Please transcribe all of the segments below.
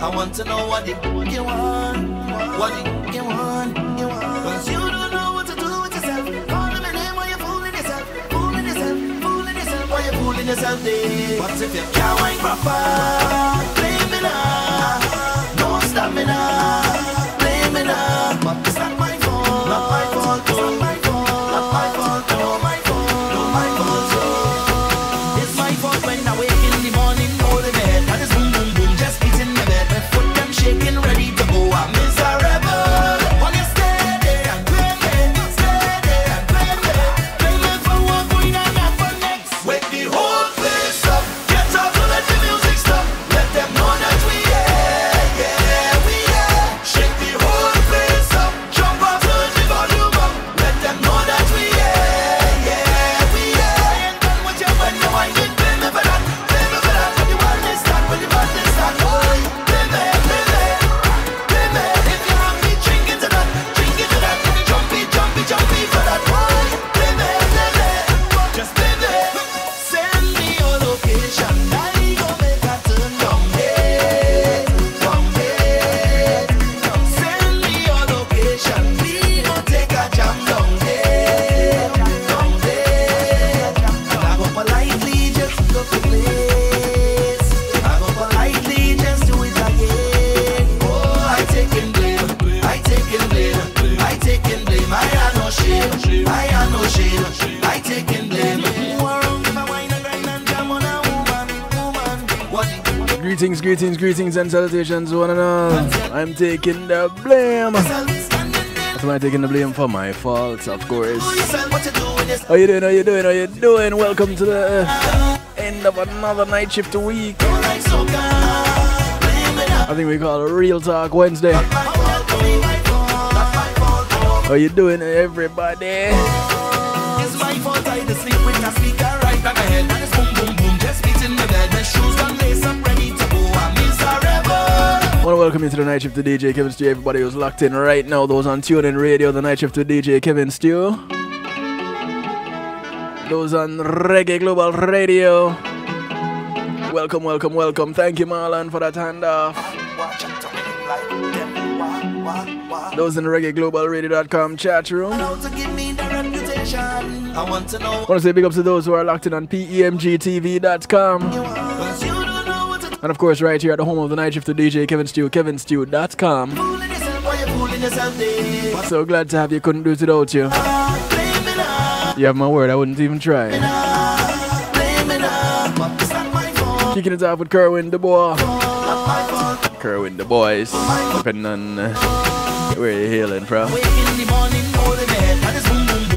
I want to know what you want. What you want. Cause you don't know what to do with yourself. Calling my name while you're fooling yourself. Fooling yourself while you're fooling yourself there. But if you can't wine proper, blame me now. No stamina, blame me now. But it's not my fault. Not my fault. It's not my fault. Not my fault. No my fault. No my fault. So it's my fault when I wake in the morning, hold the bed, and it's boom boom boom, just beating the bed. My foot them shaking, ready to go. I'm miserable. When you stay there and blame me, stay there and blame me for what going on and for next. Wake the whole place up, get up to let the music stop. Let them know that we we shake the whole place up, jump up, turn the volume up. Let them know that we we ain't done with you when you wind it. Blame me for that, blame me for that. When you want this start, when you want this start, boy, blame me. If you have me, drink into that, jumpy for that, boy, blame me. Just blame me. Send me your location, I go make a turn down here. Send me your location, we gon' take a jam down there. And I go politely just look the place. I go politely just do it again. Oh, I taking blame. I taking blame. I am no shame. I taking blame. Who around if I whine and grind and jam on a woman? What? Greetings and salutations, one and all. I'm taking the blame. That's why I'm taking the blame for my faults, of course. How you doing? Welcome to the end of another night shift week. I think we call it Real Talk Wednesday. How you doing, everybody? It's my fault I had to sleep with a speaker right back ahead. And it's boom boom boom, just beating the bed. My shoes done lace up, ready to go. I'm miserable. I want to welcome you to the Night Shift to DJ Kevin Stew. Everybody who's locked in right now, those on TuneIn Radio, the Night Shift to DJ Kevin Stew. Those on Reggae Global Radio. Welcome. Thank you, Marlon, for that handoff. Those in the ReggaeGlobalRadio.com chat room. I want to know. I want to say big ups to those who are locked in on PEMGTV.com. And of course, right here at the home of the Night Shift to DJ Kevin Stew, KevinStew.com. So glad to have you. Couldn't do it without you. You have my word, I wouldn't even try. Kicking it off with Kerwin the Boy. Kerwin the Boys. Depending on where you're hailing from.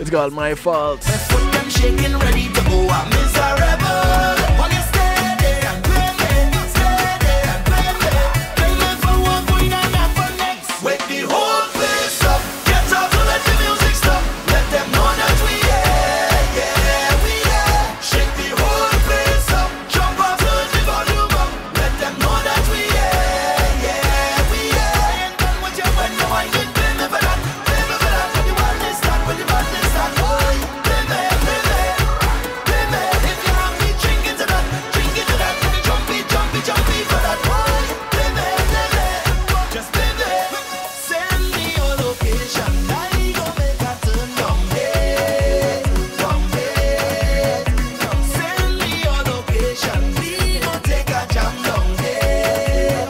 It's called My Fault. Shaking, ready to go. I'm miserable. When you stay there and blame me for what going on and for next. Wake the whole place up, get up to let the music stop. Let them know that we shake the whole place up, jump up, turn the volume up. Let them know that we ain't done with you when you wind it. Blame me for that, when you want this start, boy, blame me. If you have me, drink into that, jumpy for that, boy, blame me. Just blame me. Send me your location, I go make a turn down here. Send me your location, we gon' take a jam down here.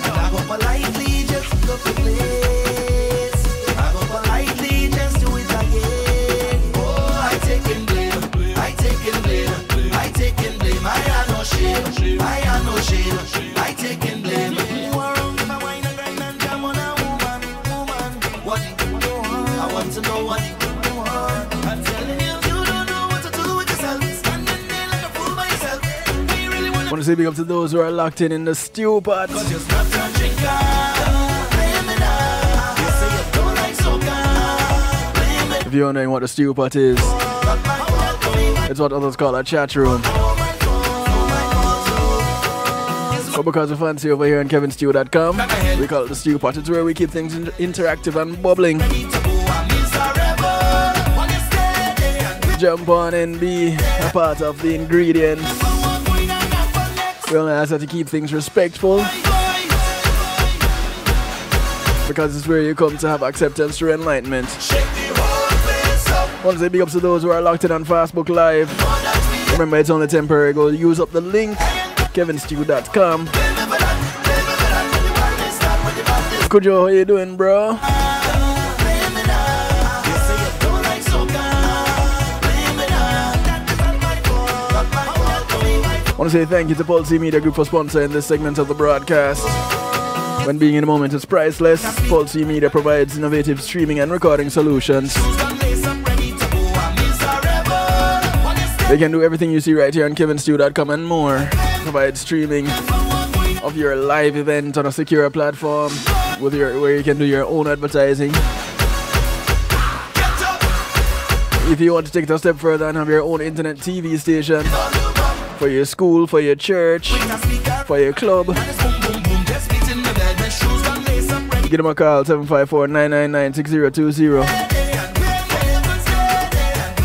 And I go politely just look the place. I go politely just do it again. Oh, I taking blame. I am no shame. I taking blame. Who around if I whine and grind and jam on a woman? What you want? I want to know what you want. I'm telling you, you don't know what to do with yourself. Standing there like a fool by yourself. We really want Want to say big up to those who are locked in the stew pot. Cause you're not a drinker. Blame me now. You say you don't like soca. Blame me. If you're wondering what the stew pot is, it's what others call a chat room. But because we fancy over here on KevinStew.com, we call it the stew pot. It's where we keep things interactive and bubbling. Jump on and be a part of the ingredients. We only ask that you keep things respectful, because it's where you come to have acceptance through enlightenment. Want to say big ups to those who are locked in on Facebook Live. Remember, it's only temporary. Go use up the link, kevinstew.com. Kujo, how you doing, bro? Want to say thank you to Pulse Media Group for sponsoring this segment of the broadcast. When being in the moment is priceless, Pulse Media provides innovative streaming and recording solutions. They can do everything you see right here on kevinstew.com and more. Provide streaming of your live event on a secure platform where you can do your own advertising. If you want to take it a step further and have your own internet TV station for your school, for your church, for your club, give them a call, 754-999-6020.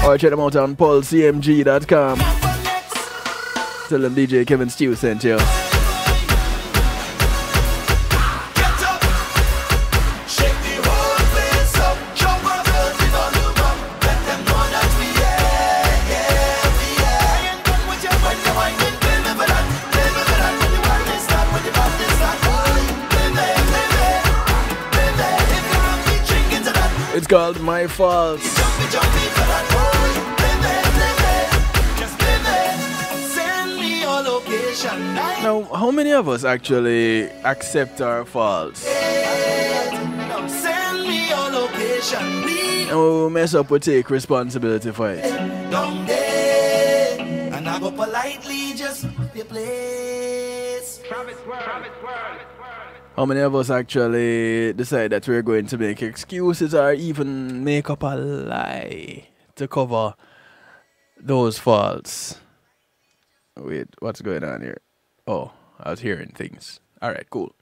Or check them out on paulcmg.com. Tell them DJ Kevin Stew sent you. It's called My Fault. Now, how many of us actually accept our faults? And when we mess up, we take responsibility for it. And I go politely just replace. How many of us actually decide that we're going to make excuses or even make up a lie to cover those faults? Wait, what's going on here? Oh, I was hearing things. All right, cool.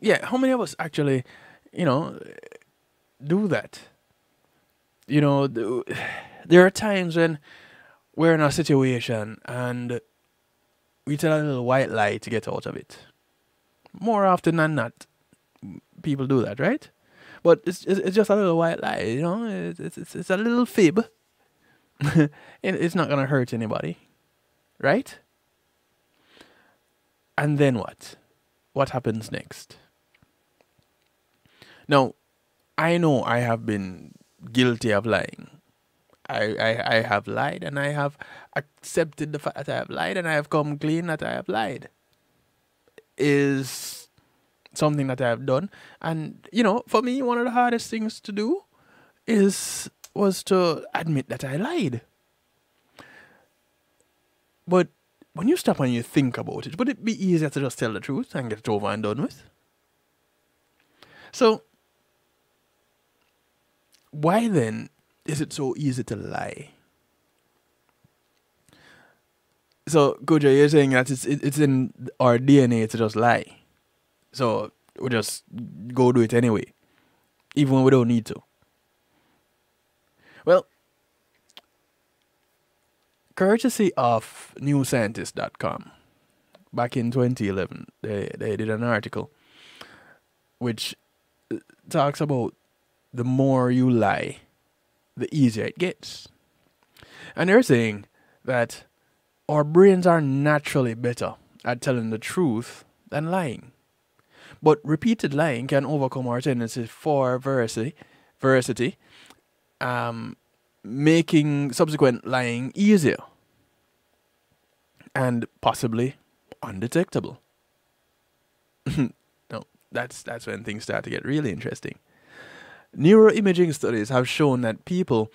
Yeah, how many of us actually, do that? There are times when we're in a situation and we tell a little white lie to get out of it. More often than not, people do that, right? But it's just a little white lie, It's a little fib. It's not gonna hurt anybody, right? And then what? What happens next? Now, I know I have been guilty of lying. I have lied, and I have accepted the fact that I have lied, and I have come clean that I have lied. Is something that I have done. And, for me, one of the hardest things to do was to admit that I lied. But when you stop and you think about it, would it be easier to just tell the truth and get it over and done with? So, why then is it so easy to lie? So, Kojo, you're saying that it's in our DNA to just lie. So, we just go do it anyway, even when we don't need to. Well, courtesy of newscientist.com, back in 2011, they did an article which talks about the more you lie, the easier it gets. And they're saying that our brains are naturally better at telling the truth than lying. But repeated lying can overcome our tendency for veracity, making subsequent lying easier and possibly undetectable. No, that's when things start to get really interesting. Neuroimaging studies have shown that people,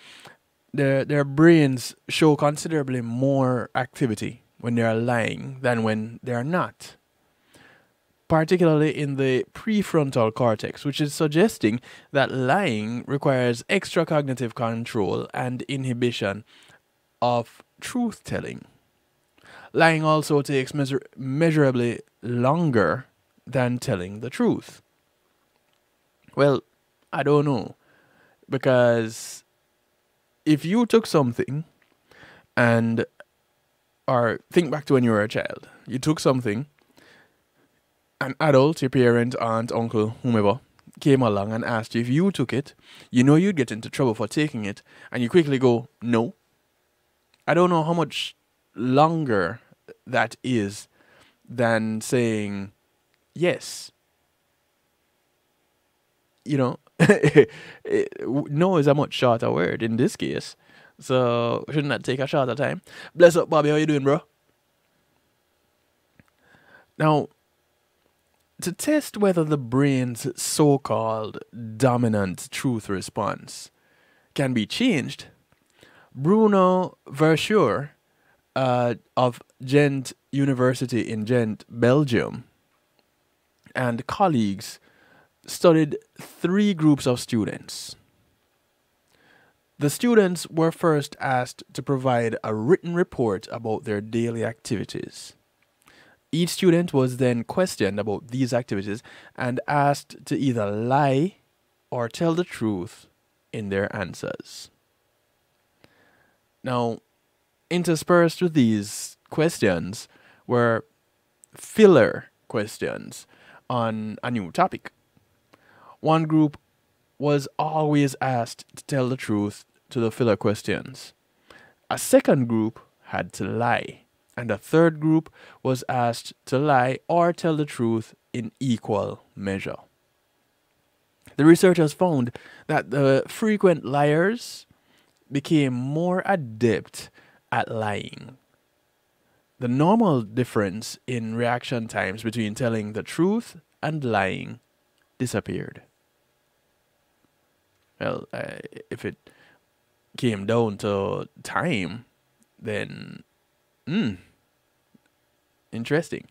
their brains show considerably more activity when they are lying than when they are not, particularly in the prefrontal cortex, which is suggesting that lying requires extra cognitive control and inhibition of truth-telling. Lying also takes measurably longer than telling the truth. Well, I don't know, because if you took something and or think back to when you were a child. You took something, an adult, your parent, aunt, uncle, whomever, came along and asked you if you took it, you know you'd get into trouble for taking it, and you quickly go, no. I don't know how much longer that is than saying yes. You know, no is a much shorter word in this case. So shouldn't that take a shorter time? Bless up, Bobby. How you doing, bro? Now, to test whether the brain's so-called dominant truth response can be changed, Bruno Verschuur of Ghent University in Ghent, Belgium, and colleagues studied 3 groups of students. The students were first asked to provide a written report about their daily activities. Each student was then questioned about these activities and asked to either lie or tell the truth in their answers. Now, interspersed with these questions were filler questions on a new topic. One group was always asked to tell the truth to the filler questions. A second group had to lie, and a third group was asked to lie or tell the truth in equal measure. The researchers found that the frequent liars became more adept at lying. The normal difference in reaction times between telling the truth and lying disappeared. Well, if it came down to time, then interesting.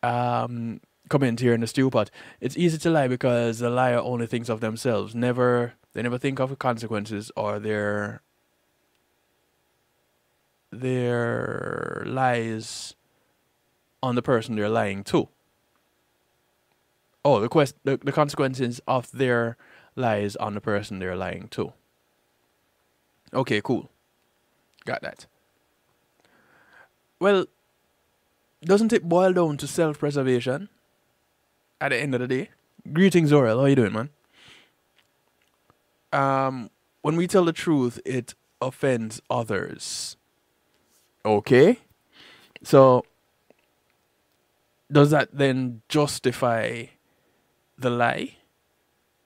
Comment here in the stew pot. It's easy to lie because the liar only thinks of themselves. They never think of the consequences or their lies on the person they're lying to. Oh, the consequences of their lies on the person they're lying to. Okay, cool. Got that. Well, doesn't it boil down to self-preservation at the end of the day? Greetings, Zorel. How you doing, man? When we tell the truth, it offends others. Okay? So, does that then justify the lie?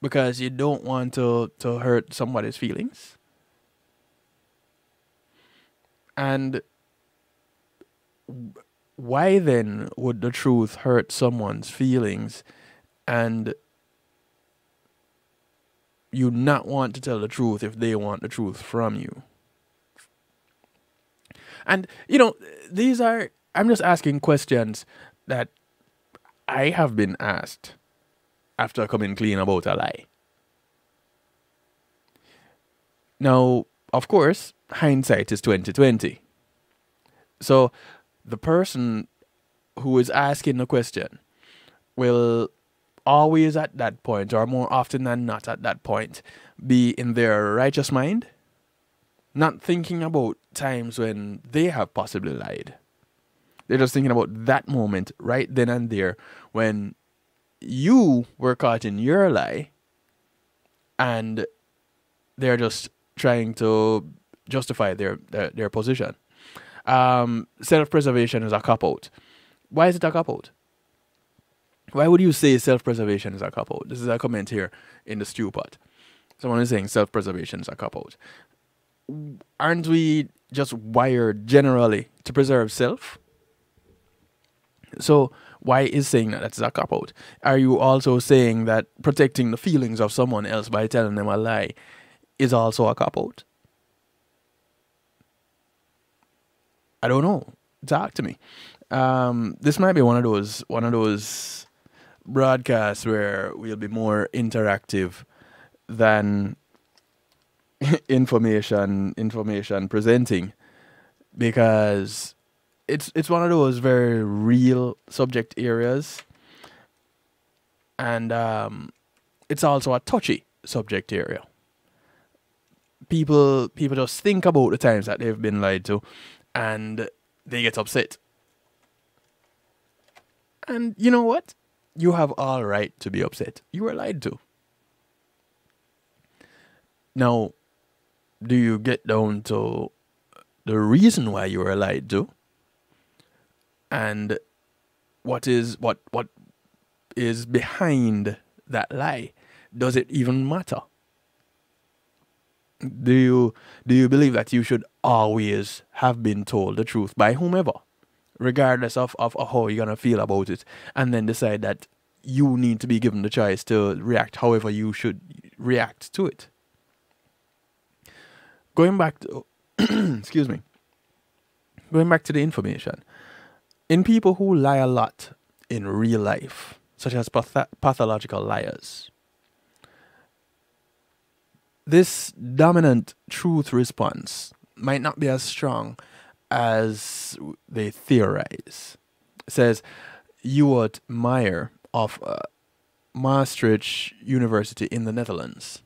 Because you don't want to hurt somebody's feelings? And why then would the truth hurt someone's feelings and you not want to tell the truth if they want the truth from you? And, you know, I'm just asking questions that I have been asked after coming clean about a lie. Now, of course, hindsight is 20/20. So the person who is asking the question will always at that point, or more often than not at that point, be in their righteous mind, not thinking about times when they have possibly lied. They're just thinking about that moment right then and there when you were caught in your lie, and they're just trying to justify their position. Self-preservation is a cop-out. Why is it a cop-out? Why would you say self-preservation is a cop-out? This is a comment here in the stew pot. Someone is saying self-preservation is a cop-out. Aren't we just wired generally to preserve self? So why is saying that that's a cop-out? Are you also saying that protecting the feelings of someone else by telling them a lie is also a cop-out? I don't know. Talk to me. This might be one of those broadcasts where we'll be more interactive than information presenting, because it's one of those very real subject areas, and it's also a touchy subject area. People just think about the times that they've been lied to, and they get upset. And you know what? You have all right to be upset. You were lied to. Now, do you get down to the reason why you were lied to? And what is behind that lie? Does it even matter? Do you believe that you should always have been told the truth by whomever, regardless of how you're gonna feel about it, and then decide that you need to be given the choice to react however you should react to it? Going back to excuse me. Going back to the information. In people who lie a lot in real life, such as pathological liars, this dominant truth response might not be as strong as they theorize. It says Ewart Meyer of Maastricht University in the Netherlands.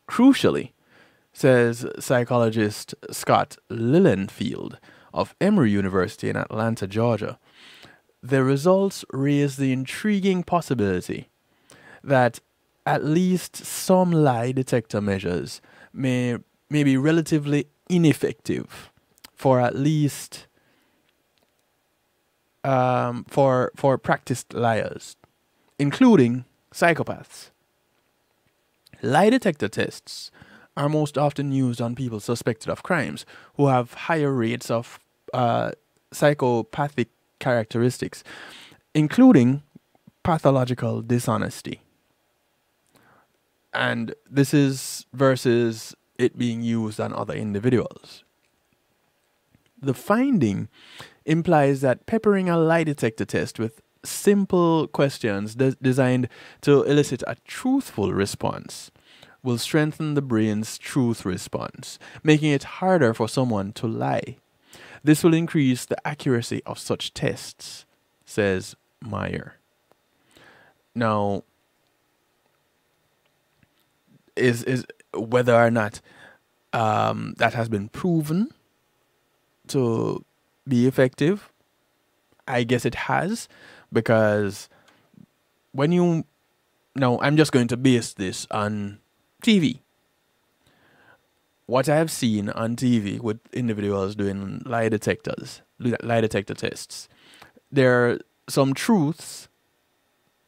Crucially, says psychologist Scott Lilienfeld of Emory University in Atlanta, Georgia, the results raise the intriguing possibility that at least some lie detector measures may be relatively ineffective for at least for practiced liars, including psychopaths. Lie detector tests are most often used on people suspected of crimes who have higher rates of psychopathic characteristics, including pathological dishonesty. And this is versus it being used on other individuals. The finding implies that peppering a lie detector test with simple questions designed to elicit a truthful response will strengthen the brain's truth response, making it harder for someone to lie. This will increase the accuracy of such tests, says Meyer. Now, is whether or not that has been proven to be effective, I guess it has, because when you... Now, I'm just going to base this on TV. What I have seen on TV with individuals doing lie detector tests, there are some truths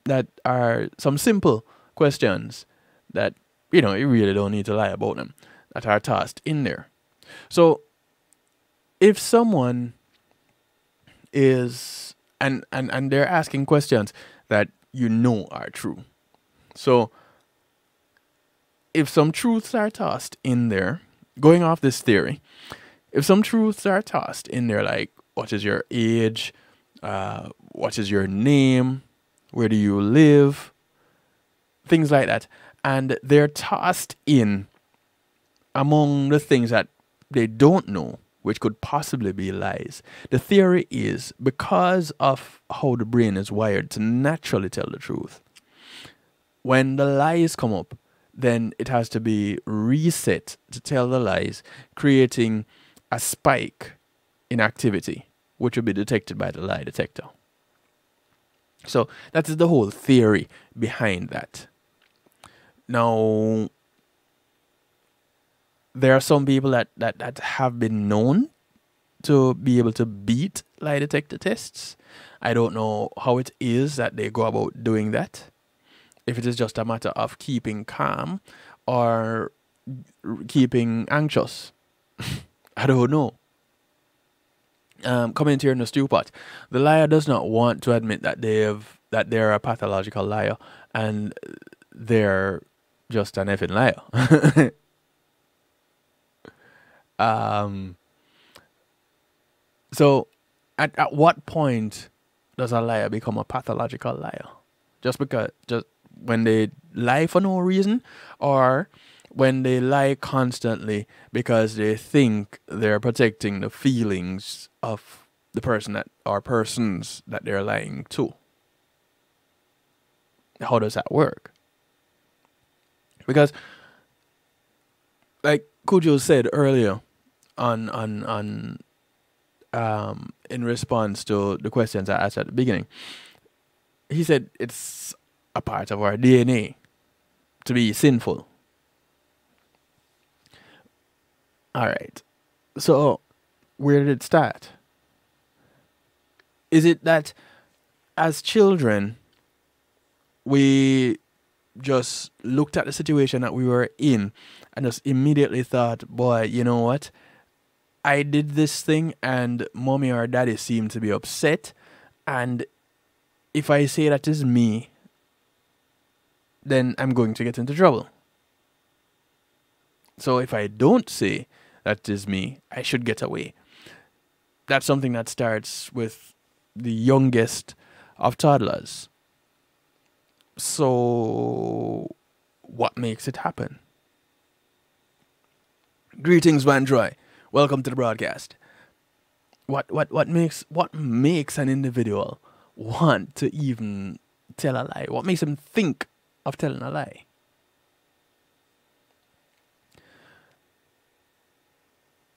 that are some simple questions that, you really don't need to lie about them, that are tossed in there. So if someone is, and they're asking questions that are true. So if some truths are tossed in there, going off this theory, if some truths are tossed in there, like what is your age, what is your name, where do you live, things like that, and they're tossed in among the things that they don't know, which could possibly be lies. The theory is because of how the brain is wired to naturally tell the truth, when the lies come up, then it has to be reset to tell the lies, creating a spike in activity, which will be detected by the lie detector. So that is the whole theory behind that. Now, there are some people that have been known to be able to beat lie detector tests. I don't know how it is that they go about doing that. If it is just a matter of keeping calm or keeping anxious. I don't know. Coming into here in the stew pot, the liar does not want to admit that they're a pathological liar and they're just an effing liar. So at what point does a liar become a pathological liar? Just when they lie for no reason, or when they lie constantly because they think they're protecting the feelings of the person or persons that they're lying to? How does that work? Because, like Kujo said earlier on in response to the questions I asked at the beginning. He said it's a part of our DNA to be sinful. All right. So, where did it start? Is it that as children, we just looked at the situation that we were in and just immediately thought, boy, you know what? I did this thing and mommy or daddy seemed to be upset. And if I say that is me, then I'm going to get into trouble. So if I don't say that is me, I should get away. That's something that starts with the youngest of toddlers. So what makes it happen? Greetings, Vandroy. Welcome to the broadcast. What makes an individual want to even tell a lie? What makes them think of telling a lie?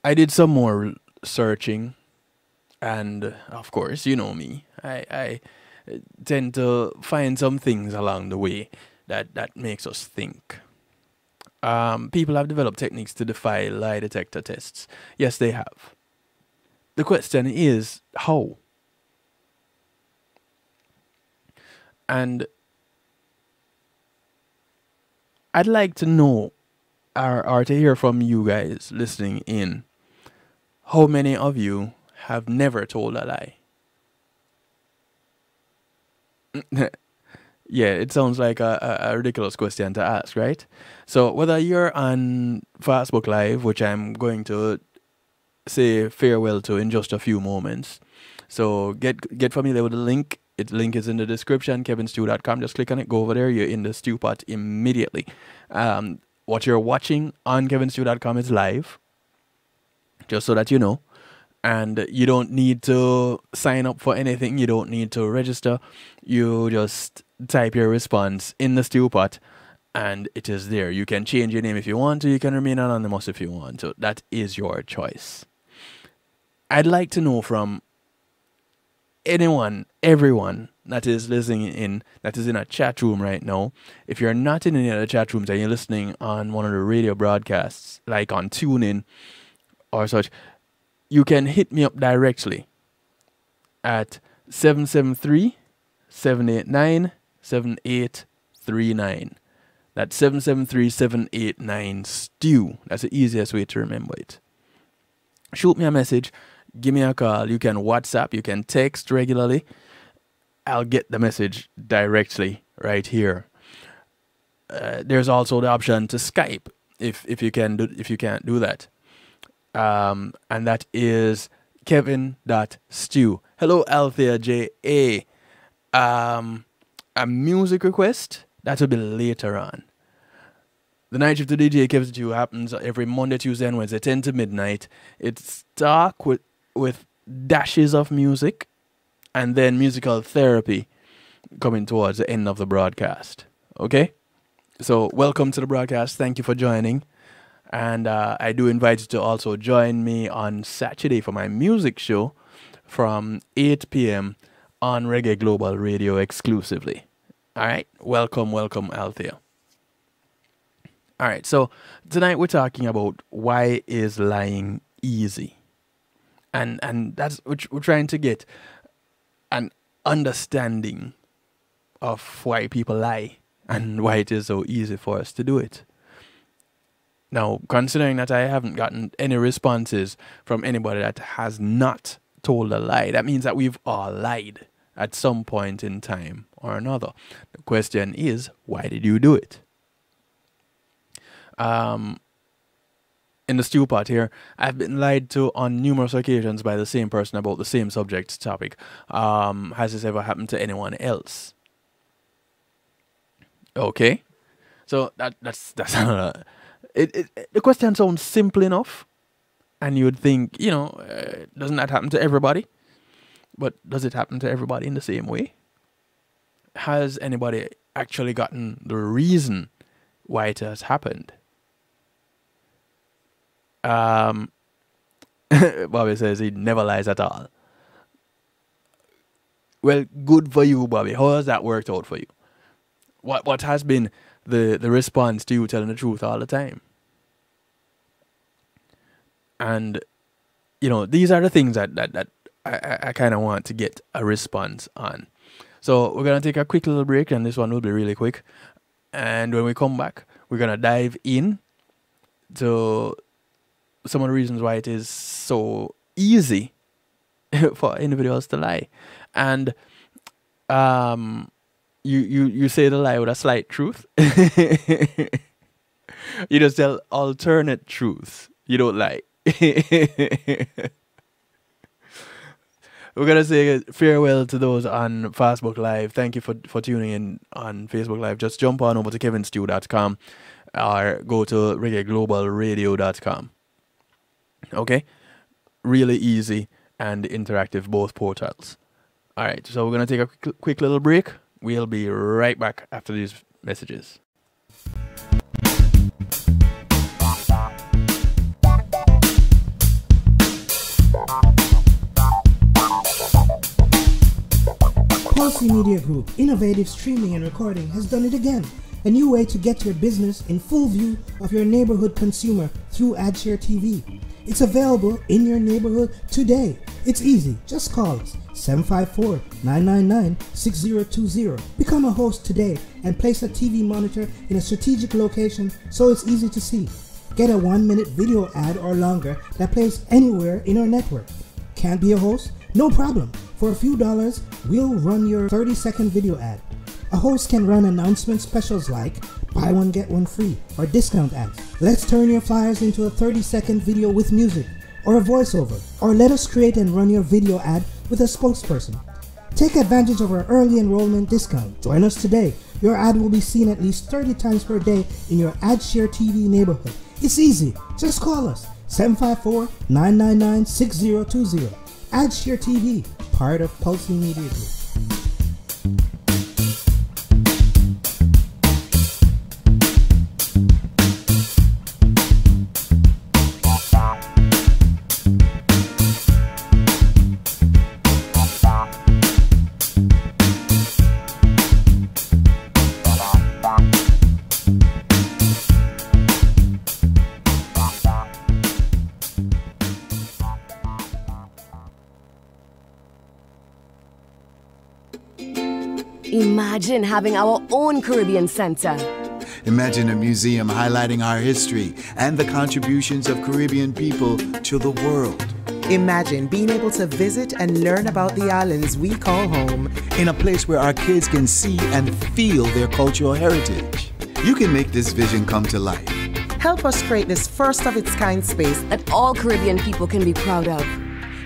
I did some more searching, and of course, you know me. I tend to find some things along the way that makes us think. People have developed techniques to defy lie detector tests. Yes, they have. The question is, how? And I'd like to know, or to hear from you guys listening in, how many of you have never told a lie? Yeah, it sounds like a ridiculous question to ask, right? So whether you're on Facebook Live, which I'm going to say farewell to in just a few moments. So get familiar with the link. Link is in the description, kevinstew.com. Just click on it, go over there. You're in the stew pot immediately. What you're watching on kevinstew.com is live, just so that you know. And you don't need to sign up for anything. You don't need to register. You just type your response in the stew pot, and it is there. You can change your name if you want to. You can remain anonymous if you want to. That is your choice. I'd like to know from anyone, everyone that is listening in, that is in a chat room right now. If you're not in any other chat rooms and you're listening on one of the radio broadcasts, like on TuneIn or such, you can hit me up directly at 773-789-7839. That's 773-789-STEW. That's the easiest way to remember it. Shoot me a message. Give me a call. You can WhatsApp. You can text regularly. I'll get the message directly right here. There's also the option to Skype if you can't do that. And that is kevin.stew. Hello, Althea J.A. A music request, that will be later on. The night shift to DJ Kevin Stew happens every Monday, Tuesday, and Wednesday, 10 to midnight. It's dark with dashes of music, and then musical therapy coming towards the end of the broadcast. Okay? So, welcome to the broadcast. Thank you for joining. And I do invite you to also join me on Saturday for my music show from 8 p.m. on Reggae Global Radio exclusively. All right? Welcome, Althea. All right, so tonight we're talking about why is lying easy? And that's what we're trying to get an understanding of why people lie and why it is so easy for us to do it. Now, considering that I haven't gotten any responses from anybody that has not told a lie, that means that we've all lied at some point in time or another. The question is, why did you do it? In the stew pot here, I've been lied to on numerous occasions by the same person about the same subject topic. Has this ever happened to anyone else? Okay, so that's another. The question sounds simple enough, and you would think, doesn't that happen to everybody? But does it happen to everybody in the same way? Has anybody actually gotten the reason why it has happened? Bobby says he never lies at all. Well, good for you, Bobby. How has that worked out for you? What has been the response to you telling the truth all the time? And, you know, these are the things that I kind of want to get a response on. So we're going to take a quick little break, and this one will be really quick. And when we come back, we're going to dive in to some of the reasons why it is so easy for individuals to lie. And you say the lie with a slight truth. You just tell alternate truths. You don't lie. We're going to say farewell to those on Facebook Live. Thank you for tuning in on Facebook Live. Just jump on over to kevinstew.com or go to reggaeglobalradio.com. Okay? Really easy and interactive, both portals. All right, so we're going to take a quick little break. We'll be right back after these messages. Pulsey Media Group, innovative streaming and recording, has done it again. A new way to get your business in full view of your neighborhood consumer through AdShare TV. It's available in your neighborhood today. It's easy. Just call us 754-999-6020. Become a host today and place a TV monitor in a strategic location so it's easy to see. Get a 1-minute video ad or longer that plays anywhere in our network. Can't be a host? No problem. For a few dollars, we'll run your 30-second video ad. A host can run announcement specials like buy one get one free or discount ads. Let's turn your flyers into a 30-second video with music or a voiceover, or let us create and run your video ad with a spokesperson. Take advantage of our early enrollment discount. Join us today. Your ad will be seen at least 30 times per day in your AdShare TV neighborhood. It's easy. Just call us 754-999-6020. AdShare TV, part of Pulsey Media Group. Imagine having our own Caribbean Center. Imagine a museum highlighting our history and the contributions of Caribbean people to the world. Imagine being able to visit and learn about the islands we call home. In a place where our kids can see and feel their cultural heritage. You can make this vision come to life. Help us create this first-of-its-kind space that all Caribbean people can be proud of.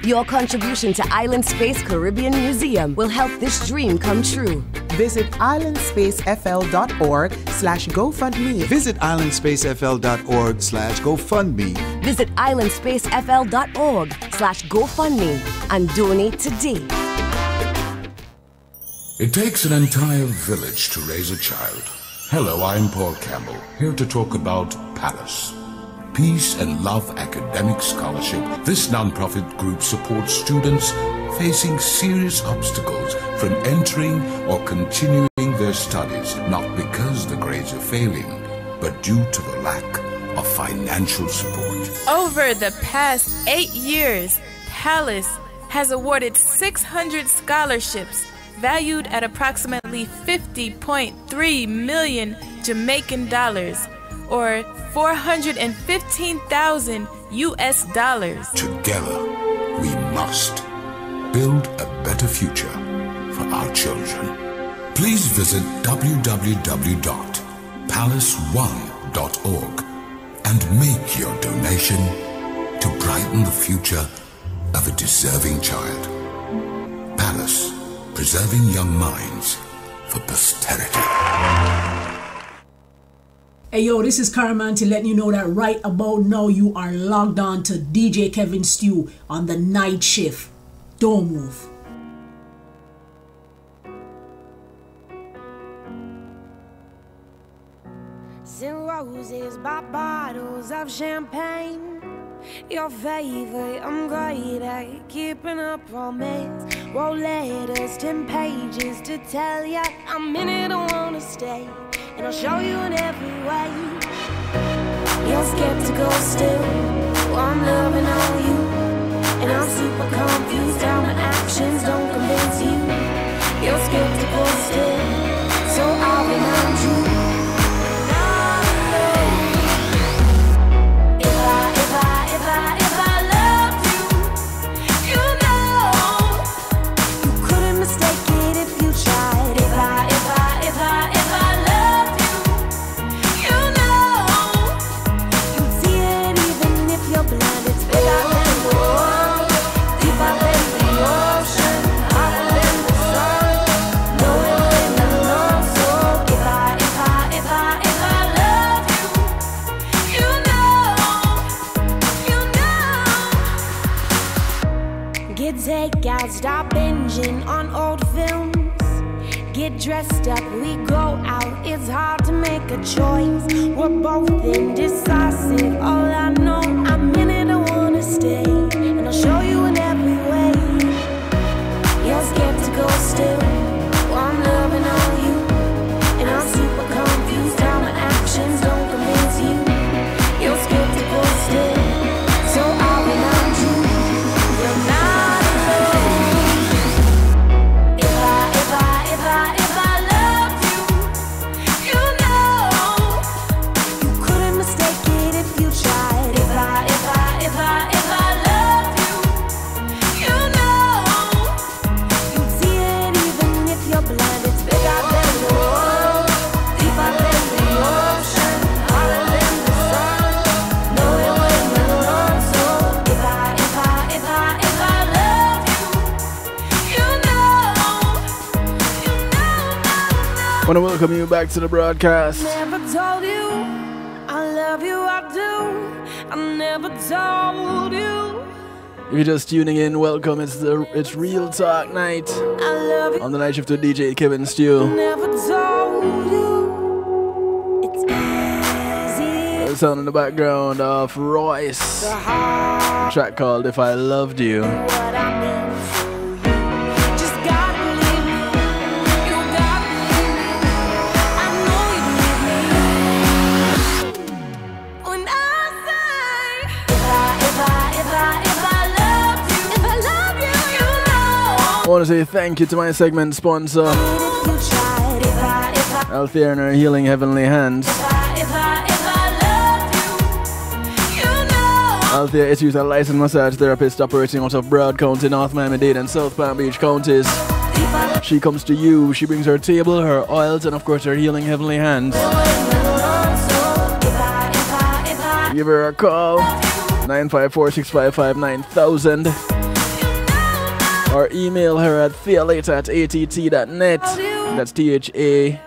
Your contribution to Island Space Caribbean Museum will help this dream come true. Visit islandspacefl.org/GoFundMe. Visit islandspacefl.org/GoFundMe. Visit islandspacefl.org/GoFundMe and donate today. It takes an entire village to raise a child. Hello, I'm Paul Campbell, here to talk about Palace. Peace and Love Academic Scholarship. This non-profit group supports students facing serious obstacles from entering or continuing their studies, not because the grades are failing, but due to the lack of financial support. Over the past 8 years, Palace has awarded 600 scholarships valued at approximately 50.3 million Jamaican dollars, or $415,000 US. Together, we must build a better future for our children. Please visit www.palace1.org and make your donation to brighten the future of a deserving child. Palace, preserving young minds for posterity. Hey yo, this is Caraman to let you know that right about now you are logged on to DJ Kevin Stew on the night shift. Don't move. Send roses by bottles of champagne. your favorite. I'm great at keeping a promise. Wrote letters, 10 pages to tell ya I'm in it, I wanna stay. And I'll show you in every way. You're skeptical still, well, I'm loving on you. And I'm super confused how my actions don't convince you. You're skeptical still, so I'll remind you. If I loved you, you know you couldn't mistake it if you tried. If I loved you, you know you'd see it even if you're blind. It's bigger than the world, deeper than the ocean, hotter than the sun. Know it when I know. So if I loved you, you know. Get takeout, stop binging on old films. Get dressed up, we go out. It's hard to make a choice. We're both indecisive. All I know, I'm in it, I wanna stay. And I'll show you in every way. You're skeptical still, well, I'm loving on you. And I'm super confused how my actions don't convince you. You're skeptical still, so I'll remind you. You're not alone. If I loved you, you know you couldn't mistake it if you tried. If I loved you, you know you'd see it even if you're blind. It's bigger than the world, deeper than the ocean, hotter than the sun. Know it when you know. So if I loved you, you know. Want to welcome you back to the broadcast. Never told you I love you, I do. I never told you If you're just tuning in, welcome. It's Real Talk Night I love you. on the night shift with DJ Kevin Stew. Never told you it's easy. The sound in the background of Royce. The heart, Track called If I Loved You. what I mean for you. Just gotta believe me. You gotta believe me. I know you believe me. When I say if I loved you, if I love you, you know. I want to say thank you to my segment sponsor, If you tried, if I Althea and her Healing Heavenly Hands. loved you, you know. Althea is a licensed massage therapist operating out of Broward County, North Miami-Dade and South Palm Beach counties. She comes to you, she brings her table, her oils, and of course her Healing Heavenly Hands. Give her a call, 954-655-9000, or email her at thealater@att.net. That's THEALATER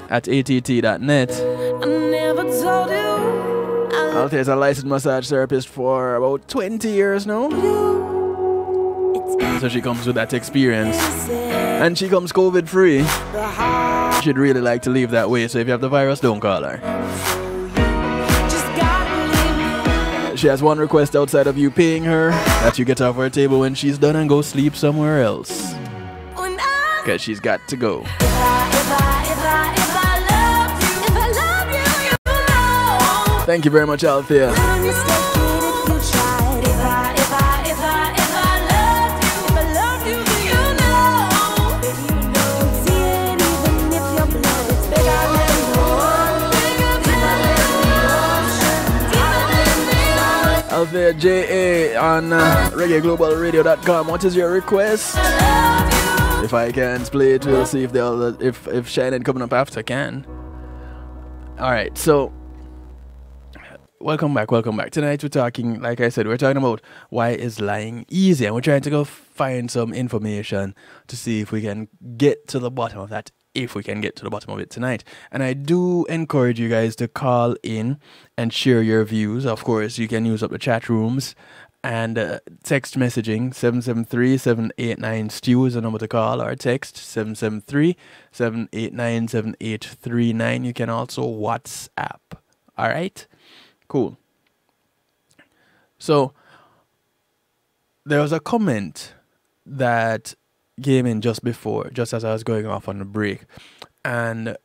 at att.net. I never told you I Althea is a licensed massage therapist for about 20 years now. So she comes with that experience. And she comes COVID free. She'd really like to leave that way, so if you have the virus, don't call her. She has one request outside of you paying her, that you get off her table when she's done and go sleep somewhere else. Because she's got to go. Thank you very much, Althea. Althea J.A. on reggaeglobalradio.com. What is your request? If I can't play it, we'll see if the other, if Shannon coming up after can. Alright, so welcome back. Tonight we're talking, like I said, we're talking about why is lying easy, and we're trying to go find some information to see if we can get to the bottom of that, if we can get to the bottom of it tonight. And I do encourage you guys to call in and share your views. Of course, you can use up the chat rooms and text messaging. 773-789-STEW is the number to call, or text 773-789-7839. You can also WhatsApp All right? Cool. So, there was a comment that came in just as I was going off on the break. And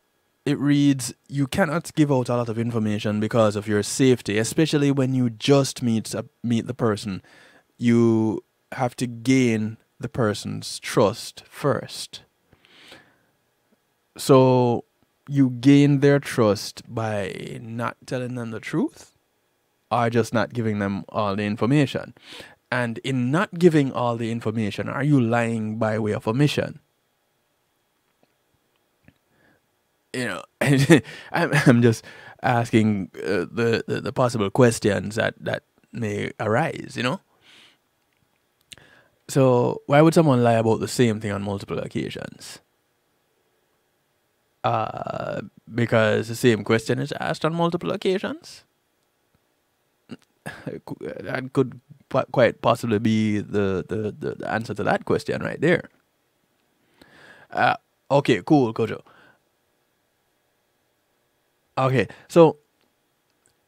it reads, you cannot give out a lot of information because of your safety, especially when you just meet the person. You have to gain the person's trust first. So you gain their trust by not telling them the truth or just not giving them all the information. And in not giving all the information, are you lying by way of omission? You know, I'm just asking the possible questions that may arise, you know? So why would someone lie about the same thing on multiple occasions? Because the same question is asked on multiple occasions? That could quite possibly be the answer to that question right there. Okay, cool, Kojo. Okay, so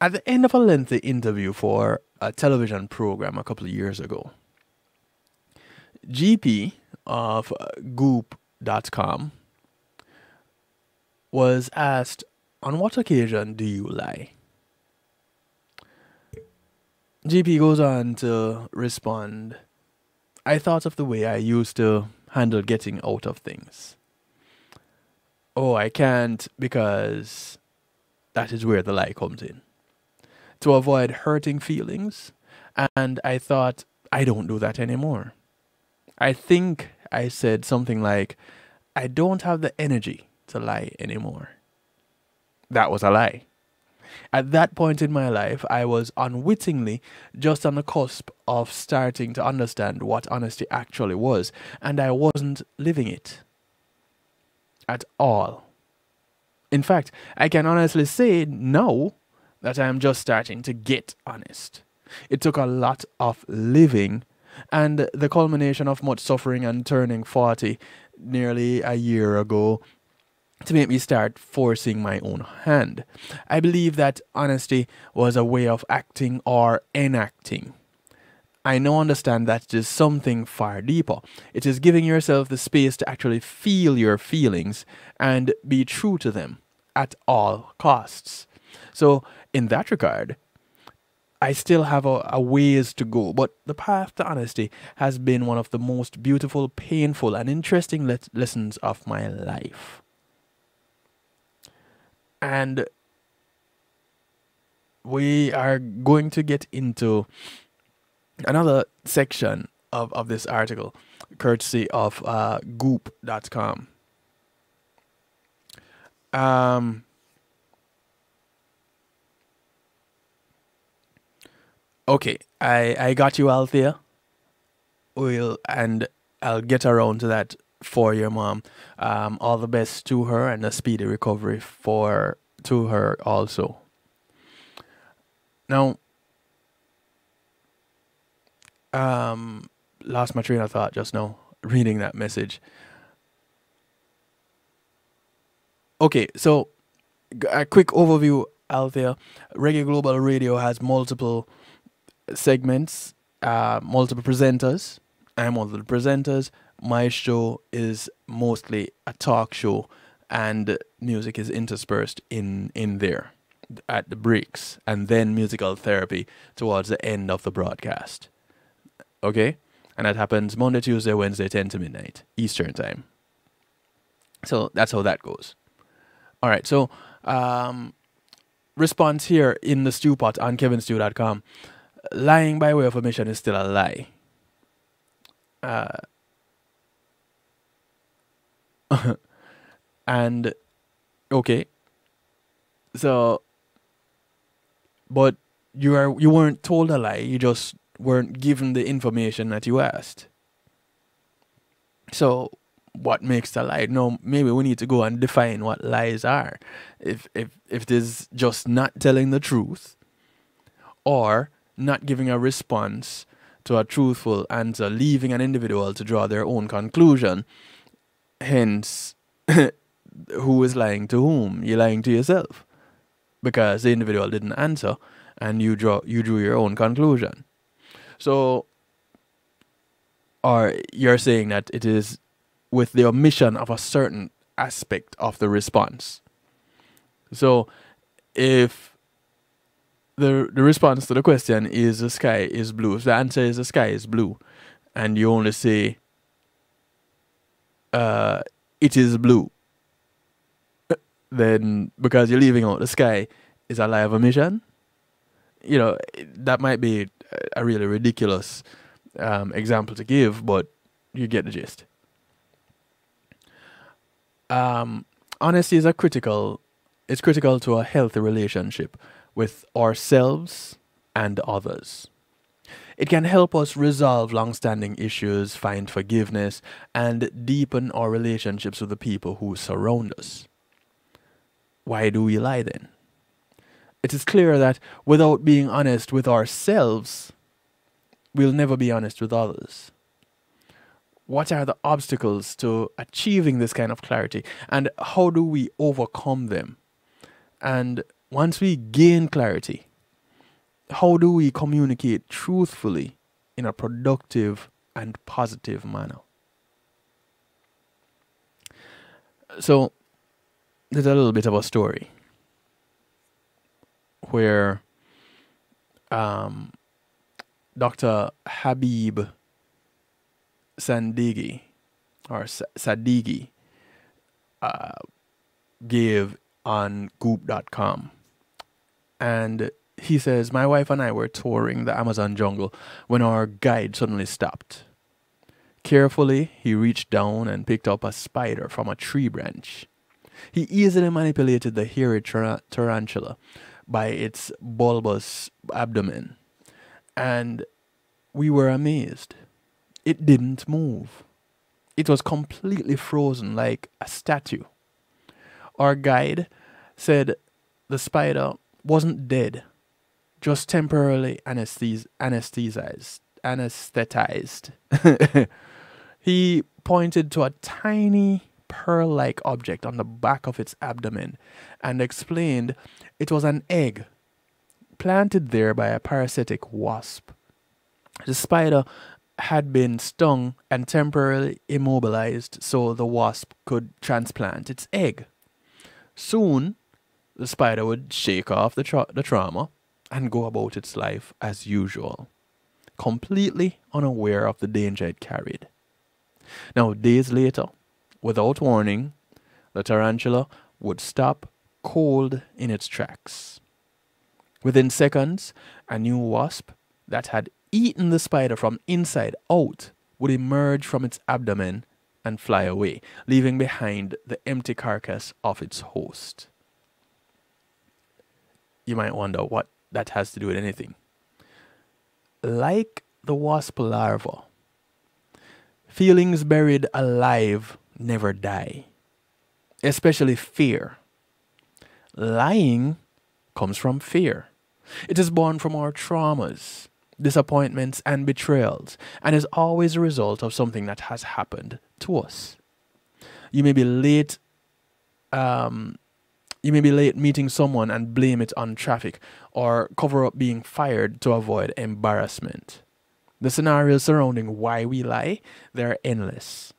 at the end of a lengthy interview for a television program a couple of years ago, GP of Goop.com was asked, on what occasion do you lie? GP goes on to respond, I thought of the way I used to handle getting out of things. Oh, I can't because that is where the lie comes in. To avoid hurting feelings, and I thought, I don't do that anymore. I think I said something like, I don't have the energy to lie anymore. That was a lie. At that point in my life, I was unwittingly just on the cusp of starting to understand what honesty actually was, and I wasn't living it at all. In fact, I can honestly say now that I am just starting to get honest. It took a lot of living and the culmination of much suffering and turning 40 nearly a year ago to make me start forcing my own hand. I believe that honesty was a way of acting or enacting. I now understand that it is something far deeper. It is giving yourself the space to actually feel your feelings and be true to them at all costs. So in that regard, I still have a ways to go, but the path to honesty has been one of the most beautiful, painful, and interesting lessons of my life. And we are going to get into another section of this article, courtesy of Goop.com. Okay, I got you out there. And I'll get around to that for your mom. All the best to her and a speedy recovery to her also. Now, lost my train of thought just now reading that message. Okay, so a quick overview out there. Reggae Global Radio has multiple segments, multiple presenters. I'm one of the presenters. My show is mostly a talk show, and music is interspersed in there at the breaks, and then musical therapy towards the end of the broadcast. Okay? And that happens Monday, Tuesday, Wednesday, 10 to midnight, Eastern time. So that's how that goes. All right, so response here in the stew pot on kevinstew.com. Lying by way of omission is still a lie. And okay, so but you weren't told a lie, you just weren't given the information that you asked. So what makes a lie? No, maybe we need to go and define what lies are. If it is just not telling the truth or not giving a response to a truthful answer, leaving an individual to draw their own conclusion. Hence, who is lying to whom? You're lying to yourself. because the individual didn't answer, and you drew your own conclusion. So, or you're saying that it is with the omission of a certain aspect of the response. So, if the response to the question is the sky is blue, if the answer is the sky is blue, and you only say it is blue, then because you're leaving out the sky is a lie of omission, you know, that might be a really ridiculous example to give, but you get the gist. Honesty is critical to a healthy relationship with ourselves and others. It can help us resolve long-standing issues, find forgiveness, and deepen our relationships with the people who surround us. Why do we lie then? It is clear that without being honest with ourselves, we'll never be honest with others. What are the obstacles to achieving this kind of clarity, and how do we overcome them? And once we gain clarity, how do we communicate truthfully in a productive and positive manner? So, there's a little bit of a story where Dr. Habib Sadeghi gave on Goop.com. And he says, my wife and I were touring the Amazon jungle when our guide suddenly stopped. Carefully, he reached down and picked up a spider from a tree branch. He easily manipulated the hairy tarantula by its bulbous abdomen, and we were amazed. It didn't move. It was completely frozen like a statue. Our guide said the spider wasn't dead, just temporarily anesthetized. He pointed to a tiny pearl-like object on the back of its abdomen and explained it was an egg planted there by a parasitic wasp. The spider had been stung and temporarily immobilized so the wasp could transplant its egg. Soon, the spider would shake off the trauma and go about its life as usual, completely unaware of the danger it carried. Now, days later, without warning, the tarantula would stop cold in its tracks. Within seconds, a new wasp that had eaten the spider from inside out would emerge from its abdomen and fly away, leaving behind the empty carcass of its host. You might wonder what that has to do with anything. Like the wasp larva, feelings buried alive never die, especially fear. Lying comes from fear. It is born from our traumas, disappointments, and betrayals, and is always a result of something that has happened to us. You may be late meeting someone and blame it on traffic, or cover up being fired to avoid embarrassment. The scenarios surrounding why we lie, they're endless.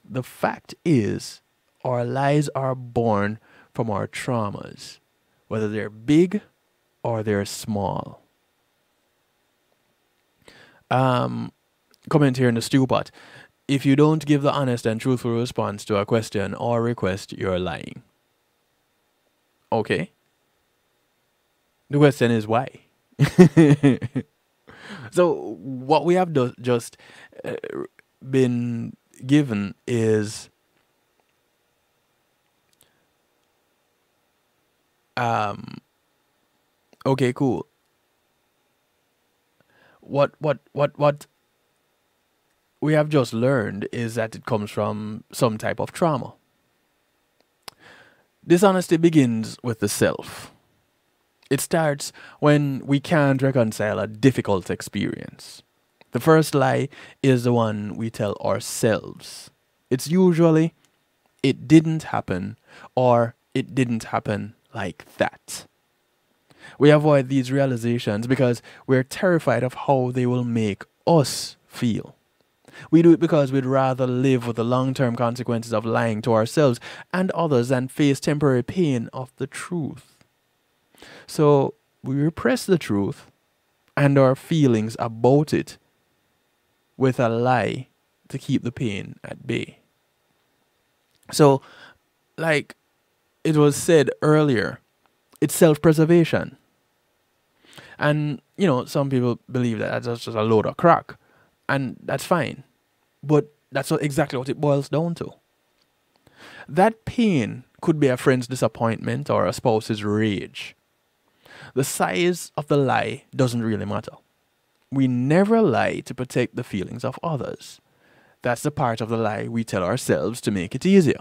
The fact is, our lies are born from our traumas, whether they're big or they're small. Comment here in the stew pot. If you don't give the honest and truthful response to a question or request, you're lying. Okay. The question is why? So what we have just been given is okay, cool. What we have just learned is that it comes from some type of trauma. Dishonesty begins with the self. It starts when we can't reconcile a difficult experience. The first lie is the one we tell ourselves. It's usually, it didn't happen, or it didn't happen like that. We avoid these realizations because we're terrified of how they will make us feel. We do it because we'd rather live with the long-term consequences of lying to ourselves and others than face temporary pain of the truth. So we repress the truth and our feelings about it with a lie to keep the pain at bay. So, like it was said earlier, it's self-preservation. And, some people believe that that's just a load of crack. And that's fine. But that's exactly what it boils down to. That pain could be a friend's disappointment or a spouse's rage. The size of the lie doesn't really matter. We never lie to protect the feelings of others. That's the part of the lie we tell ourselves to make it easier.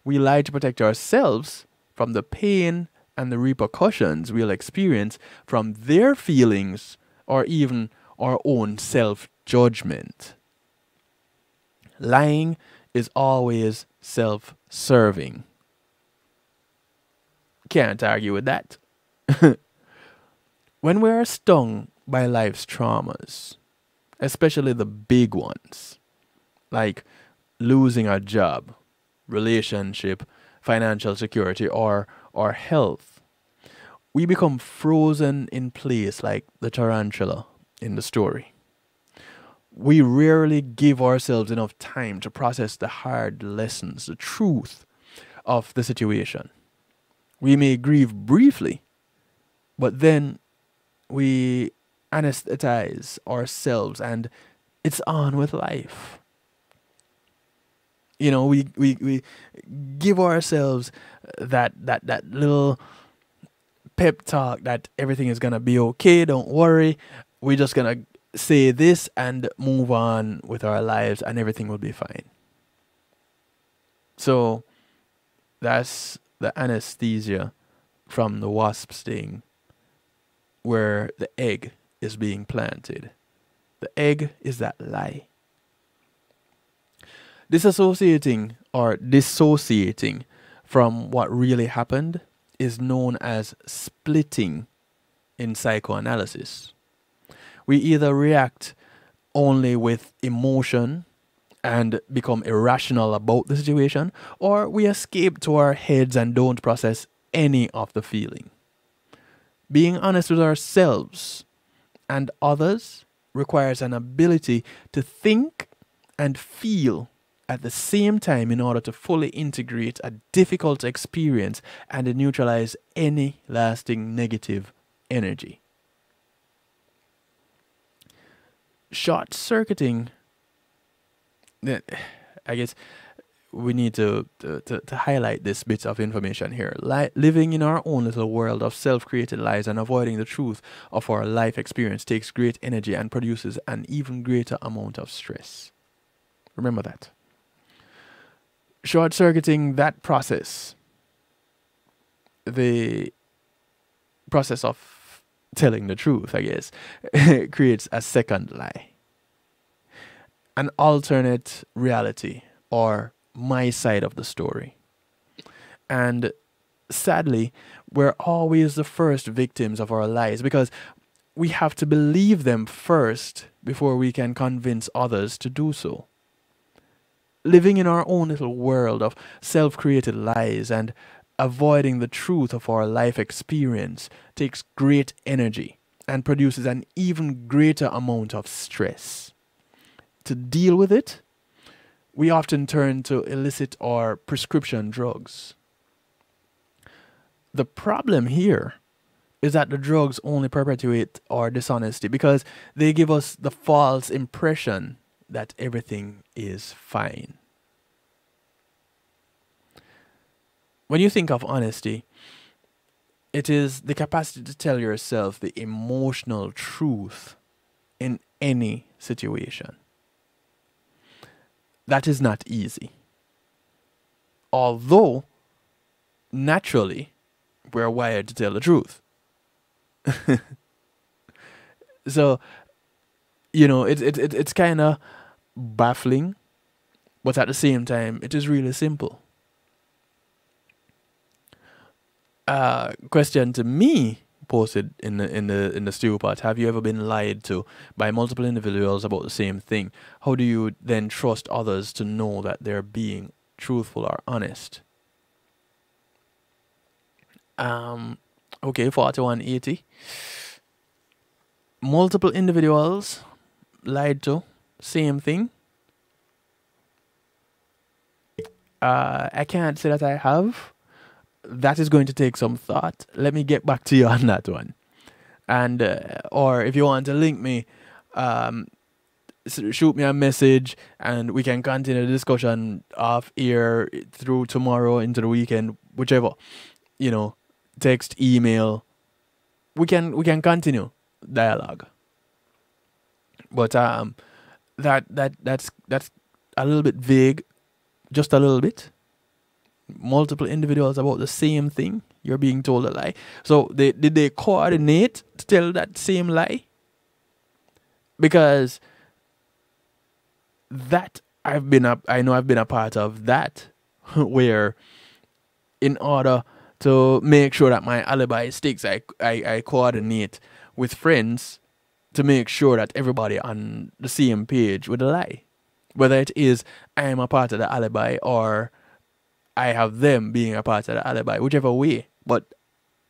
We lie to protect ourselves from the pain and the repercussions we'll experience from their feelings or even our own self-judgment. Lying is always self-serving. Can't argue with that. When we are stung by life's traumas, especially the big ones, like losing a job, relationship, financial security, or health, we become frozen in place like the tarantula in the story. We rarely give ourselves enough time to process the hard lessons, the truth of the situation. We may grieve briefly, but then we anesthetize ourselves and it's on with life. We give ourselves that little pep talk that everything is gonna be okay, don't worry. We're just gonna say this and move on with our lives and everything will be fine. So that's the anesthesia from the wasp sting where the egg is being planted. The egg is that lie. Disassociating or dissociating from what really happened is known as splitting in psychoanalysis. We either react only with emotion and become irrational about the situation, or we escape to our heads and don't process any of the feeling. Being honest with ourselves and others requires an ability to think and feel at the same time in order to fully integrate a difficult experience and to neutralize any lasting negative energy. Short-circuiting, I guess we need to highlight this bit of information here. Living in our own little world of self-created lies and avoiding the truth of our life experience takes great energy and produces an even greater amount of stress. Remember that. Short-circuiting that process, the process of telling the truth, I guess, creates a second lie. An alternate reality or my side of the story. And sadly, we're always the first victims of our lies because we have to believe them first before we can convince others to do so. Living in our own little world of self-created lies and avoiding the truth of our life experience takes great energy and produces an even greater amount of stress. To deal with it, we often turn to illicit or prescription drugs. The problem here is that the drugs only perpetuate our dishonesty because they give us the false impression that everything is fine. When you think of honesty, it is the capacity to tell yourself the emotional truth in any situation. That is not easy. Although, naturally, we're wired to tell the truth. So, it's kind of baffling, but at the same time, it is really simple. Question to me posted in the stew pot. Have you ever been lied to by multiple individuals about the same thing? How do you then trust others to know that they're being truthful or honest? Okay, 4180. Multiple individuals lied to, same thing. I can't say that I have. That is going to take some thought. Let me get back to you on that one. And or if you want to link me, shoot me a message and we can continue the discussion off here through tomorrow into the weekend, whichever. You know, text, email. We can continue dialogue. But that's a little bit vague, just a little bit. Multiple individuals about the same thing. You're being told a lie. So did they coordinate to tell that same lie? Because that I know I've been a part of that, where in order to make sure that my alibi sticks, I coordinate with friends to make sure that everybody on the same page with a lie. Whether it is I am a part of the alibi or I have them being a part of the alibi, whichever way, but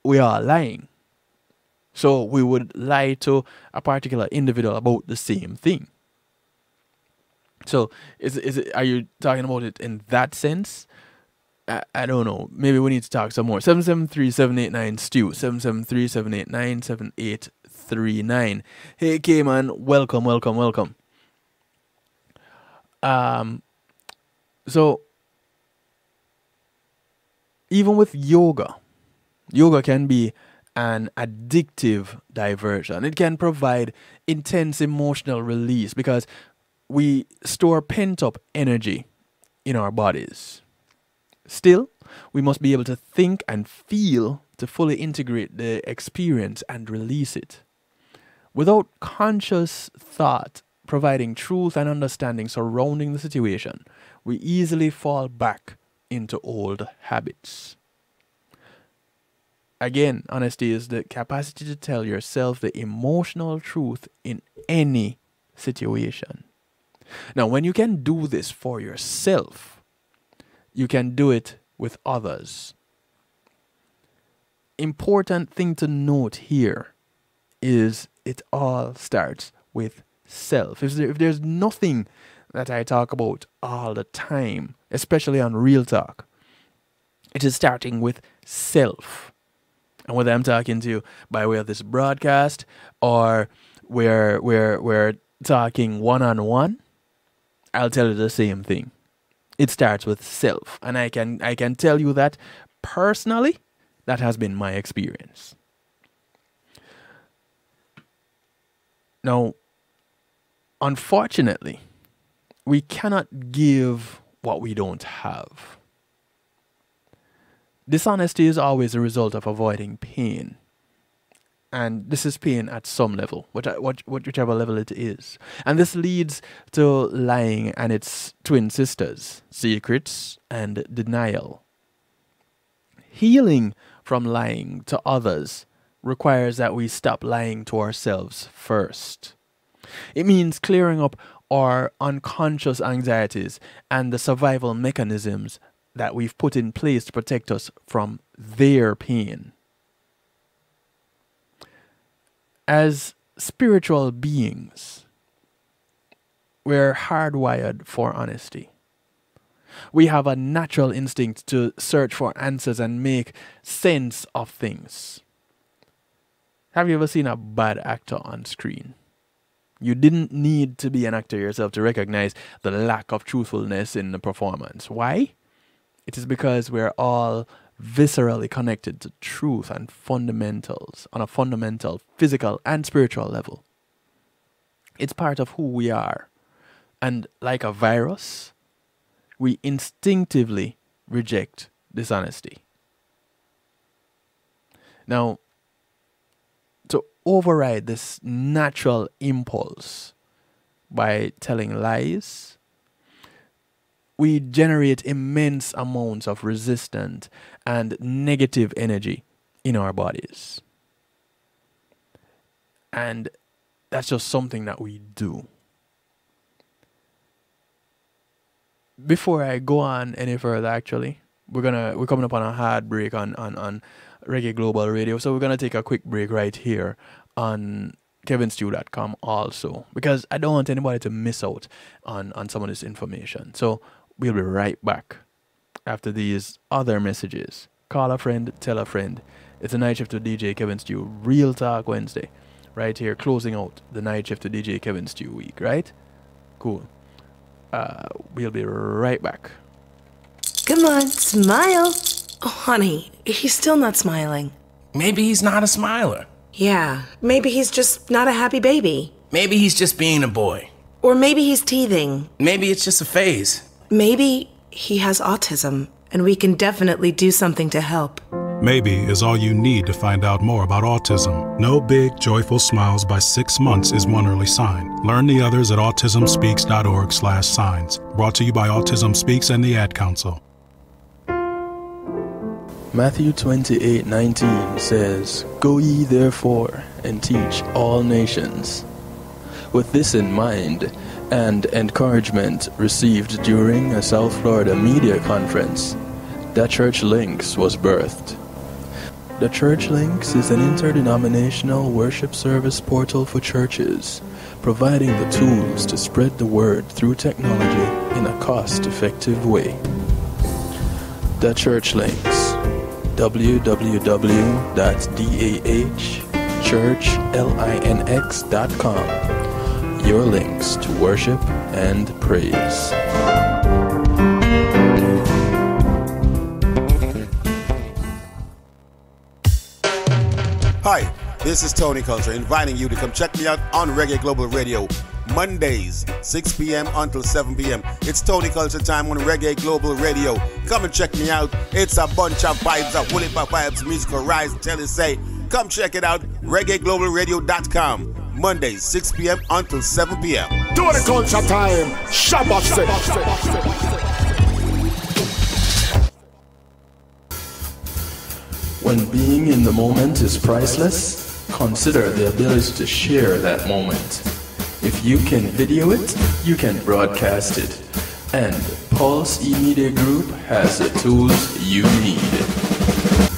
we are lying. So we would lie to a particular individual about the same thing. So are you talking about it in that sense? I don't know. Maybe we need to talk some more. 773-789-STEW. 773-789-7839. Hey, K-Man. Welcome. So even with yoga can be an addictive diversion. It can provide intense emotional release because we store pent-up energy in our bodies. Still, we must be able to think and feel to fully integrate the experience and release it. Without conscious thought providing truth and understanding surrounding the situation, we easily fall back into old habits. Again, honesty is the capacity to tell yourself the emotional truth in any situation. Now, when you can do this for yourself, you can do it with others. Important thing to note here is it all starts with self. If there's nothing that I talk about all the time, especially on Real Talk, it is starting with self. And whether I'm talking to you by way of this broadcast or we're talking one-on-one, I'll tell you the same thing. It starts with self. And I can tell you that personally, that has been my experience. Now, unfortunately, we cannot give what we don't have. Dishonesty is always a result of avoiding pain. And this is pain at some level, whichever level it is. And this leads to lying and its twin sisters, secrets and denial. Healing from lying to others requires that we stop lying to ourselves first. It means clearing up our unconscious anxieties and the survival mechanisms that we've put in place to protect us from their pain. As spiritual beings, we're hardwired for honesty. We have a natural instinct to search for answers and make sense of things. Have you ever seen a bad actor on screen? You didn't need to be an actor yourself to recognize the lack of truthfulness in the performance. Why? It is because we're all viscerally connected to truth and fundamentals on a fundamental physical and spiritual level. It's part of who we are. And like a virus, we instinctively reject dishonesty. Now, to override this natural impulse by telling lies, we generate immense amounts of resistant and negative energy in our bodies. And that's just something that we do. Before I go on any further, actually, we're coming up on a hard break on Reggae Global Radio. So we're gonna take a quick break right here on kevinstew.com also, because I don't want anybody to miss out on some of this information. So we'll be right back after these other messages. Call a friend, tell a friend. It's a Night Shift with DJ Kevin Stew, Real Talk Wednesday, right here, closing out the Night Shift with DJ Kevin Stew week, right? Cool. We'll be right back. Come on, smile. Oh, honey, he's still not smiling. Maybe he's not a smiler. Yeah, maybe he's just not a happy baby. Maybe he's just being a boy. Or maybe he's teething. Maybe it's just a phase. Maybe he has autism, and we can definitely do something to help. Maybe is all you need to find out more about autism. No big, joyful smiles by 6 months is one early sign. Learn the others at autismspeaks.org/signs. Brought to you by Autism Speaks and the Ad Council. Matthew 28:19 says, "Go ye therefore and teach all nations." With this in mind, and encouragement received during a South Florida media conference, The Church Links was birthed. The Church Links is an interdenominational worship service portal for churches, providing the tools to spread the word through technology in a cost-effective way. The Church Links, www.dahchurchlinx.com. Your links to worship and praise. Hi, this is Tony Culture, inviting you to come check me out on Reggae Global Radio, Mondays, 6 p.m. until 7 p.m. It's Tony Culture time on Reggae Global Radio. Come and check me out. It's a bunch of vibes, a whole heap of vibes, musical rise, tell you say. Come check it out, reggaeglobalradio.com. Mondays, 6 p.m. until 7 p.m. Tony Culture time, Shabbat. When being in the moment is priceless, consider the ability to share that moment. If you can video it, you can broadcast it. And Pulse E-Media Group has the tools you need.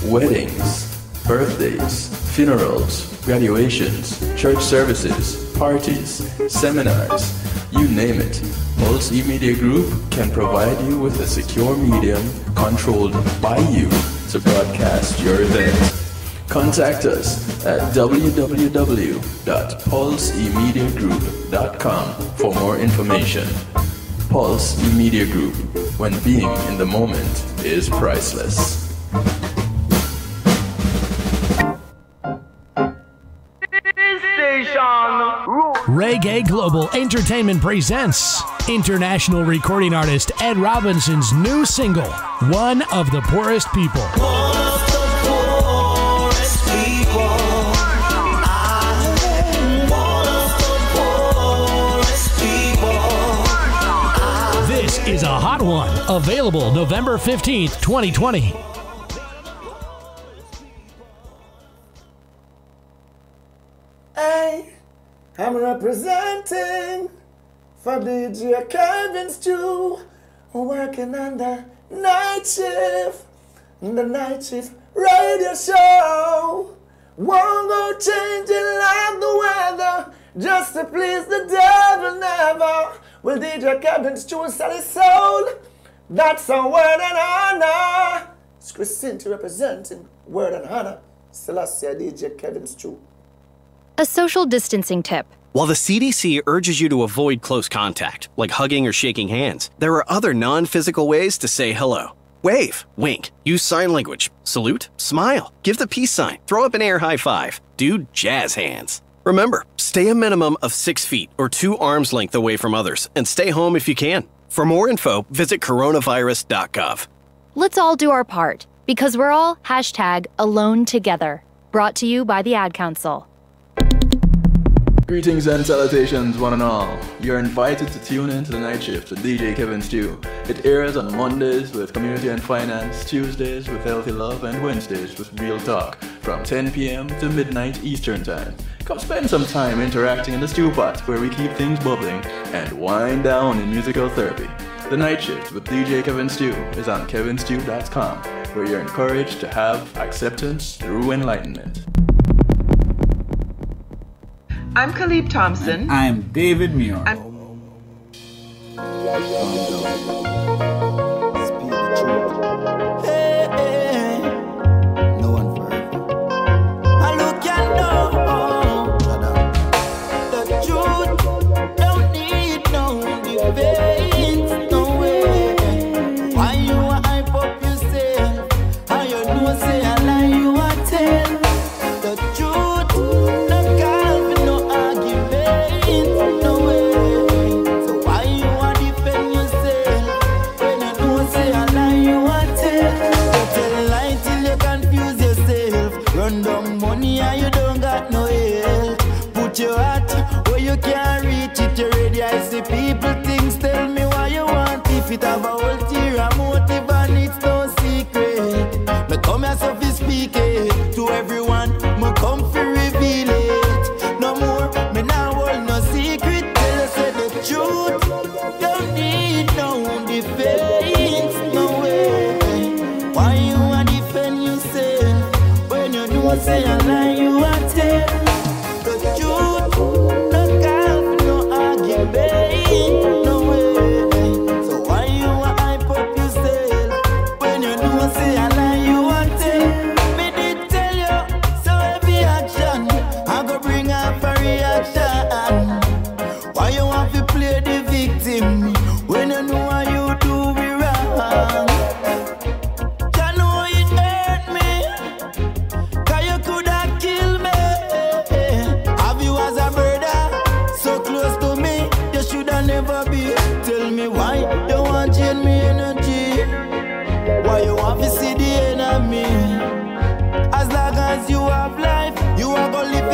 Weddings, birthdays, funerals, graduations, church services, parties, seminars, you name it. Pulse E-Media Group can provide you with a secure medium controlled by you to broadcast your event. Contact us at www.pulsemediagroup.com for more information. Pulse E-Media Group, when being in the moment is priceless. Reggae Global Entertainment presents international recording artist Ed Robinson's new single, One of the Poorest People. This is a hot one, available November 15th, 2020. Hey, I'm representing for DJ Kevin Stew, working on the night shift radio show. Won't go changing like the weather, just to please the devil never. Will DJ Kevin Stew sell his soul? That's a word and honor. It's Christine representing word and honor. Celestia DJ Kevin Stew. A social distancing tip. While the CDC urges you to avoid close contact, like hugging or shaking hands, there are other non-physical ways to say hello. Wave, wink, use sign language, salute, smile, give the peace sign, throw up an air high five, do jazz hands. Remember, stay a minimum of 6 feet or 2 arms length away from others, and stay home if you can. For more info, visit coronavirus.gov. Let's all do our part, because we're all #AloneTogether. Brought to you by the Ad Council. Greetings and salutations, one and all. You're invited to tune in to the Night Shift with DJ Kevin Stew. It airs on Mondays with Community and Finance, Tuesdays with Healthy Love, and Wednesdays with Real Talk from 10 p.m. to midnight Eastern Time. come spend some time interacting in the stew pot where we keep things bubbling and wind down in musical therapy. The Night Shift with DJ Kevin Stew is on kevinstew.com, where you're encouraged to have acceptance through enlightenment. I'm Khalib Thompson. I'm David Muir. People things tell me why you want. If it have a ulterior motive and it's no secret, me come here so fi speak it to everyone. Me come fi reveal it. No more, me now hold no secret. Tell us the truth. Don't need no defense, no way. Why you want defend yourself when you know say a lie you a tell? The truth, no call for no argument.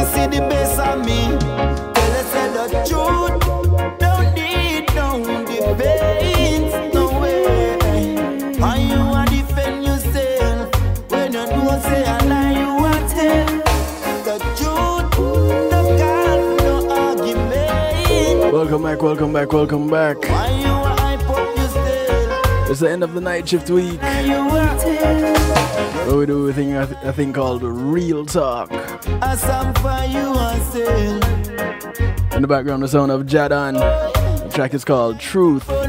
See the best of me. Tell us the truth. Don't need no defense, no way. Why you want to defend yourself when you don't say a lie you want to tell? The truth, no call, no argument. Welcome back. Why you want to hype up yourself? It's the end of the Night Shift week. Where we do a thing called Real Talk. In the background, the sound of Jadon. The track is called Truth. I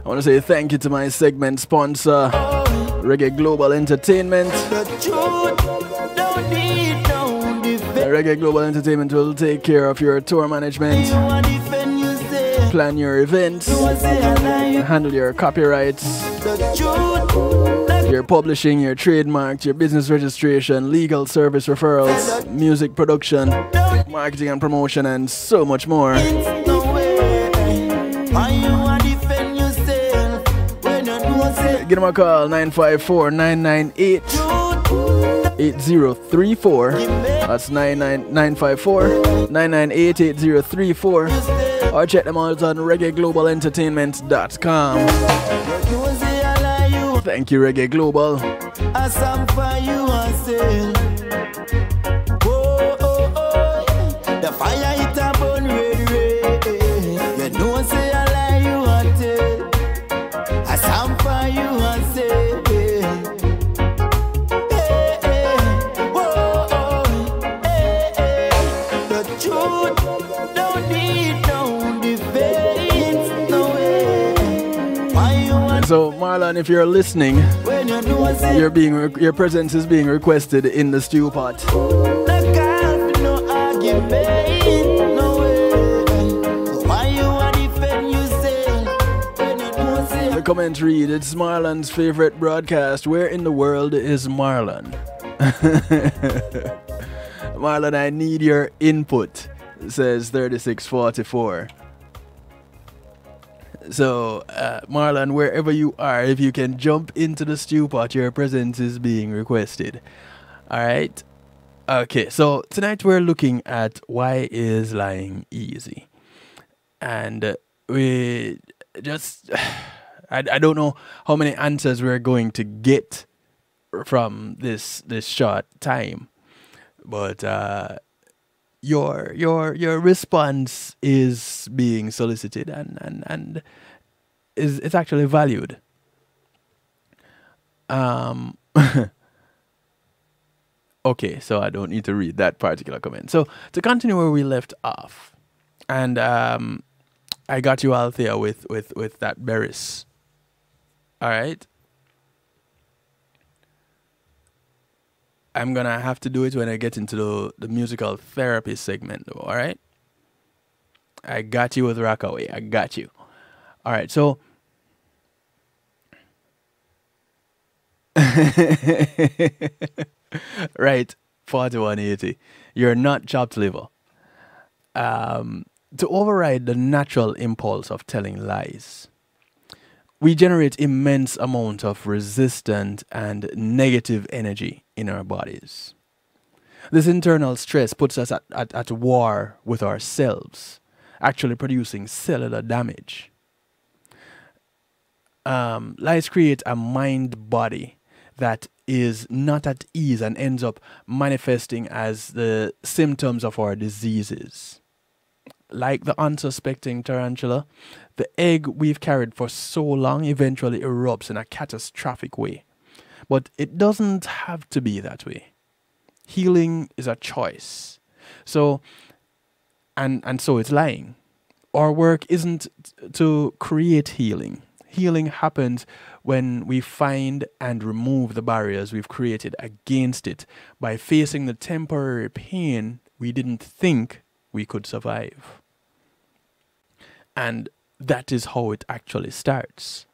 want to say thank you to my segment sponsor, Reggae Global Entertainment. Reggae Global Entertainment will take care of your tour management, plan your events, handle your copyrights, your publishing, your trademarks, your business registration, legal service referrals, music production, marketing and promotion, and so much more. Give them a call, 954-998-8034. That's 954-998-8034. Or check them out on reggaeglobalentertainment.com. Thank you, Reggae Global. The fire it a burn red. You know say a lie you a tell. A some fire you a say. The truth don't need no defense, no way. Why you want? So Marlon, if you're listening, your presence is being requested in the stew pot. The comments read, it's Marlon's favorite broadcast. Where in the world is Marlon? Marlon, I need your input, says 3644. So, Marlon, wherever you are, if you can jump into the stew pot, your presence is being requested. Alright? Okay, so tonight we're looking at why is lying easy. And we just... I don't know how many answers we're going to get from this short time, but your response is being solicited and it's actually valued. Okay, so I don't need to read that particular comment. So to continue where we left off, and I got you out there with that Beres. All right. I'm gonna have to do it when I get into the musical therapy segment, though. All right. I got you with Rockaway. I got you. All right. So. Right, 4180. You're not chopped liver. To override the natural impulse of telling lies, we generate immense amount of resistant and negative energy in our bodies. This internal stress puts us at war with ourselves, actually producing cellular damage. Lies create a mind body that is not at ease and ends up manifesting as the symptoms of our diseases. Like the unsuspecting tarantula, the egg we've carried for so long eventually erupts in a catastrophic way. But it doesn't have to be that way. Healing is a choice. So, and so it's lying. Our work isn't to create healing. Healing happens when we find and remove the barriers we've created against it by facing the temporary pain we didn't think we could survive. And that is how it actually starts.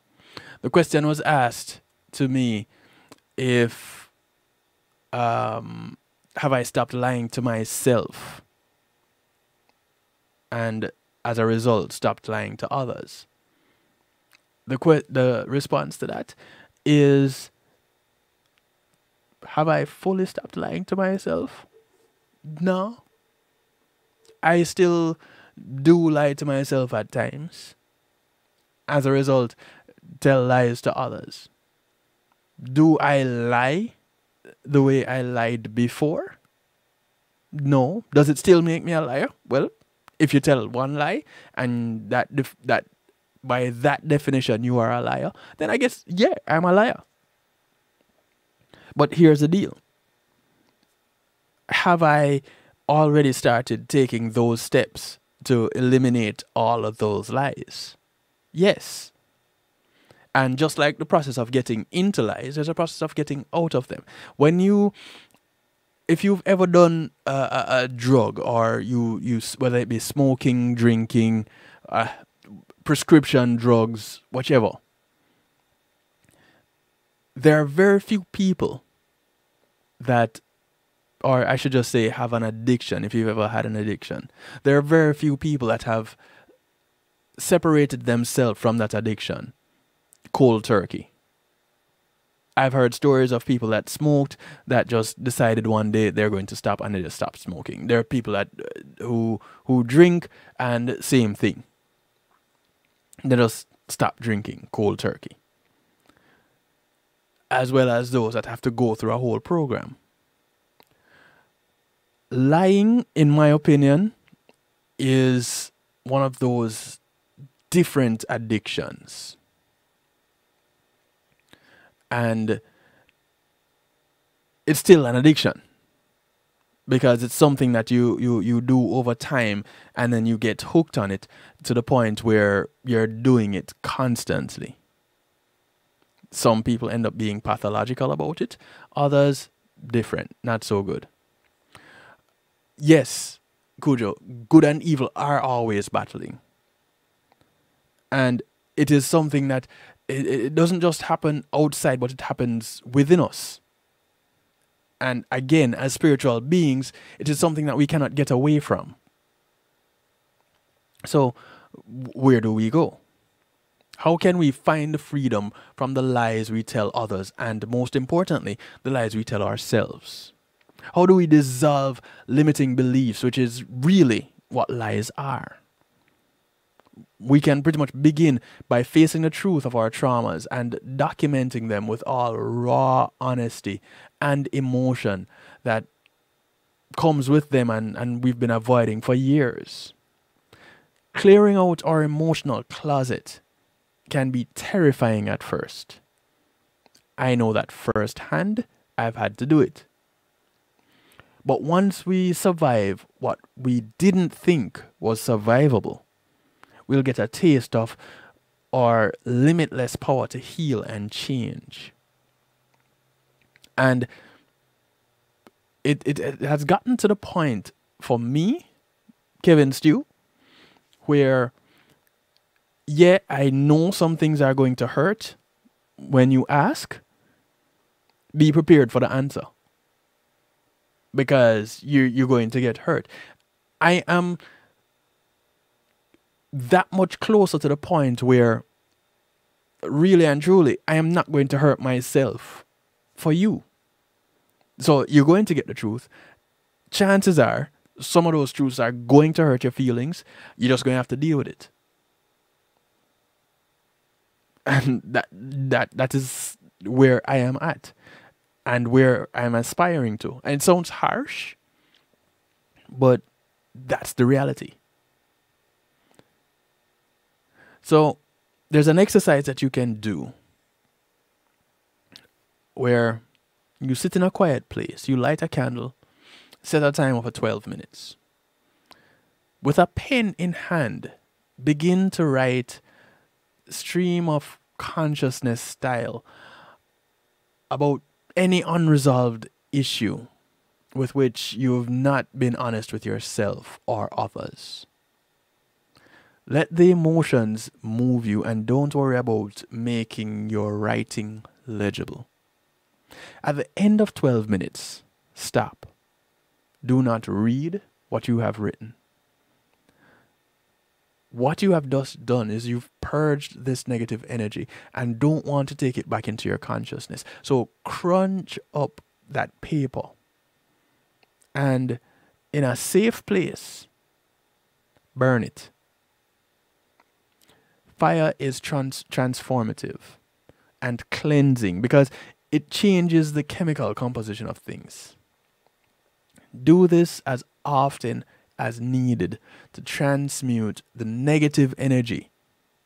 The question was asked to me if have I stopped lying to myself and as a result stopped lying to others. The response to that is, have I fully stopped lying to myself? No. I still do lie to myself at times. As a result, tell lies to others. Do I lie the way I lied before? No. Does it still make me a liar? Well, if you tell one lie and that by that definition you are a liar, then I guess, yeah, I'm a liar. But here's the deal. Have I already started taking those steps to eliminate all of those lies? Yes. And just like the process of getting into lies, there's a process of getting out of them. If you've ever done a drug, or you whether it be smoking, drinking, prescription drugs, whichever, there are very few people that, or I should just say, have an addiction. If you've ever had an addiction, there are very few people that have separated themselves from that addiction cold turkey. I've heard stories of people that smoked that just decided one day they're going to stop, and they just stopped smoking. There are people that who drink, and same thing. They just stop drinking cold turkey. As well as those that have to go through a whole program. Lying, in my opinion, is one of those different addictions. And it's still an addiction. Because it's something that you do over time, and then you get hooked on it to the point where you're doing it constantly. Some people end up being pathological about it. Others, different. Not so good. Yes, Cujo, good and evil are always battling. And it is something that it doesn't just happen outside, but it happens within us. And again, as spiritual beings, it is something that we cannot get away from. So, where do we go? How can we find the freedom from the lies we tell others, and most importantly, the lies we tell ourselves? How do we dissolve limiting beliefs, which is really what lies are? we can pretty much begin by facing the truth of our traumas and documenting them with all raw honesty and emotion that comes with them and we've been avoiding for years. Clearing out our emotional closet can be terrifying at first. I know that firsthand. I've had to do it. But once we survive what we didn't think was survivable, we'll get a taste of our limitless power to heal and change. And it has gotten to the point for me, Kevin Stew, where, yeah, I know some things are going to hurt when you ask. Be prepared for the answer, because you're going to get hurt. I am that much closer to the point where, really and truly, I am not going to hurt myself for you. So you're going to get the truth. Chances are, some of those truths are going to hurt your feelings. You're just going to have to deal with it. And that is where I am at, and where I'm aspiring to. And it sounds harsh, but that's the reality. So there's an exercise that you can do where you sit in a quiet place, you light a candle, set a timer for 12 minutes. With a pen in hand, begin to write stream of consciousness style about any unresolved issue with which you've not been honest with yourself or others. Let the emotions move you, and don't worry about making your writing legible. At the end of 12 minutes, stop. Do not read what you have written. What you have just done is you've purged this negative energy and don't want to take it back into your consciousness. So crunch up that paper and, in a safe place, burn it. Fire is transformative and cleansing because it changes the chemical composition of things. Do this as often as needed to transmute the negative energy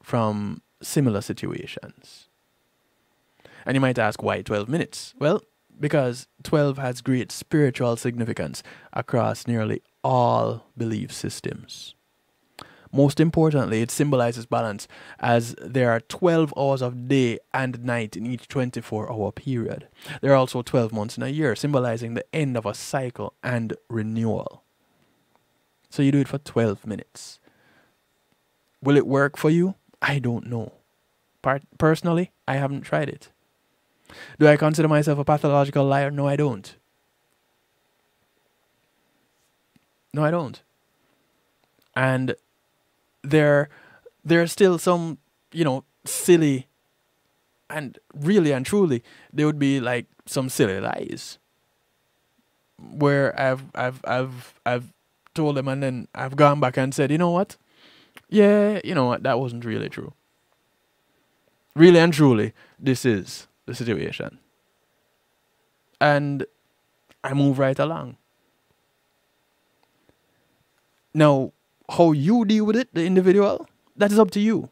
from similar situations. And you might ask, why 12 minutes? Well, because 12 has great spiritual significance across nearly all belief systems. Most importantly, it symbolizes balance, as there are 12 hours of day and night in each 24-hour period. There are also 12 months in a year, symbolizing the end of a cycle and renewal. So you do it for 12 minutes. Will it work for you? I don't know. Personally, I haven't tried it. Do I consider myself a pathological liar? No, I don't. No, I don't. And there are still some, silly, and really and truly, there would be like some silly lies where I've told them and then I've gone back and said, you know what? Yeah, you know what? That wasn't really true. Really and truly, this is the situation. And I move right along. Now, how you deal with it, the individual, that is up to you.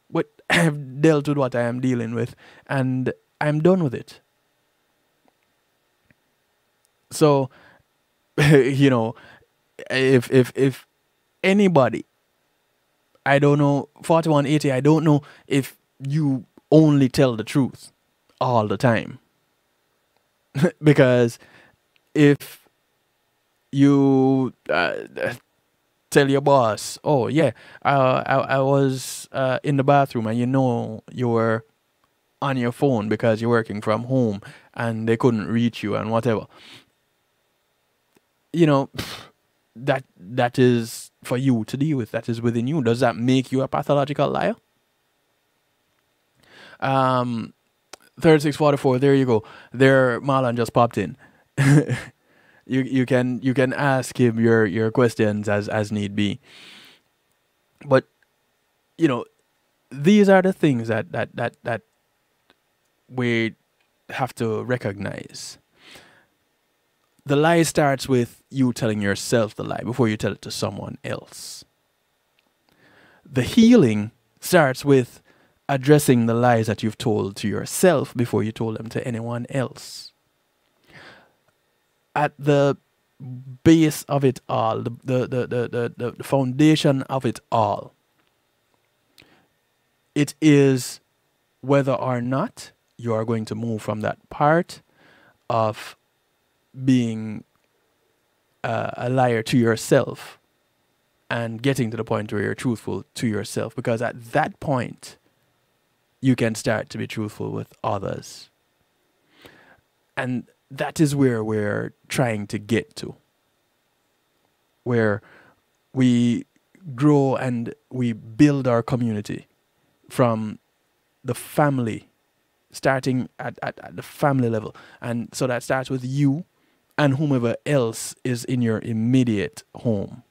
But I have dealt with what I am dealing with, and I'm done with it. So, if anybody, I don't know, 4180, I don't know if you only tell the truth all the time. Because if you tell your boss, oh yeah, I was in the bathroom, and you were on your phone because you're working from home and they couldn't reach you and whatever, that is for you to deal with. That is within you. Does that make you a pathological liar? 3644, there you go. There, Marlon just popped in. You can ask him your questions as need be. But you know, these are the things that we have to recognize. The lie starts with you telling yourself the lie before you tell it to someone else. The healing starts with addressing the lies that you've told to yourself before you told them to anyone else. At the base of it all, the foundation of it all, it is whether or not you are going to move from that part of being a liar to yourself and getting to the point where you're truthful to yourself, because at that point you can start to be truthful with others. And that is where we're trying to get to, where we grow and we build our community from the family, starting at the family level. And so that starts with you and whomever else is in your immediate home.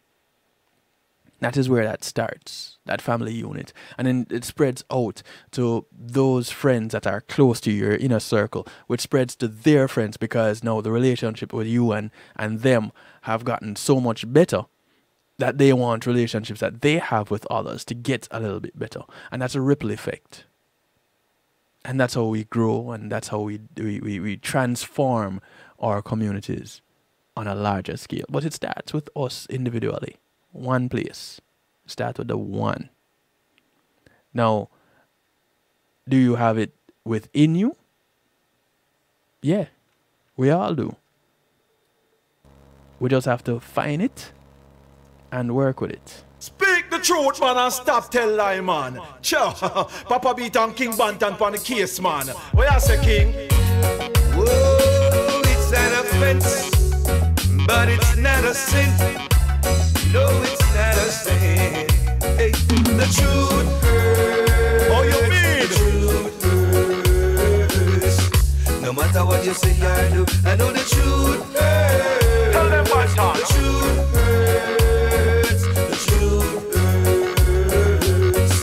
That is where that starts, that family unit. And then it spreads out to those friends that are close to your inner circle, which spreads to their friends, because now the relationship with you and them have gotten so much better that they want relationships that they have with others to get a little bit better. And that's a ripple effect. And that's how we grow, and that's how we transform our communities on a larger scale. But it starts with us individually. One place. Start with the one. Now, do you have it within you? Yeah, we all do. We just have to find it and work with it. Speak the truth, man, and stop tell lie, man. Sure, Papa Beat and King Bantan on the case, man. What you say, King? Whoa, it's an offense, but it's not a sin. No, it's not a sin. Hey, the truth hurts. Oh, you mean? The truth hurts. No matter what you say or do, I know the truth hurts. Tell them what talk. The truth hurts. The truth hurts.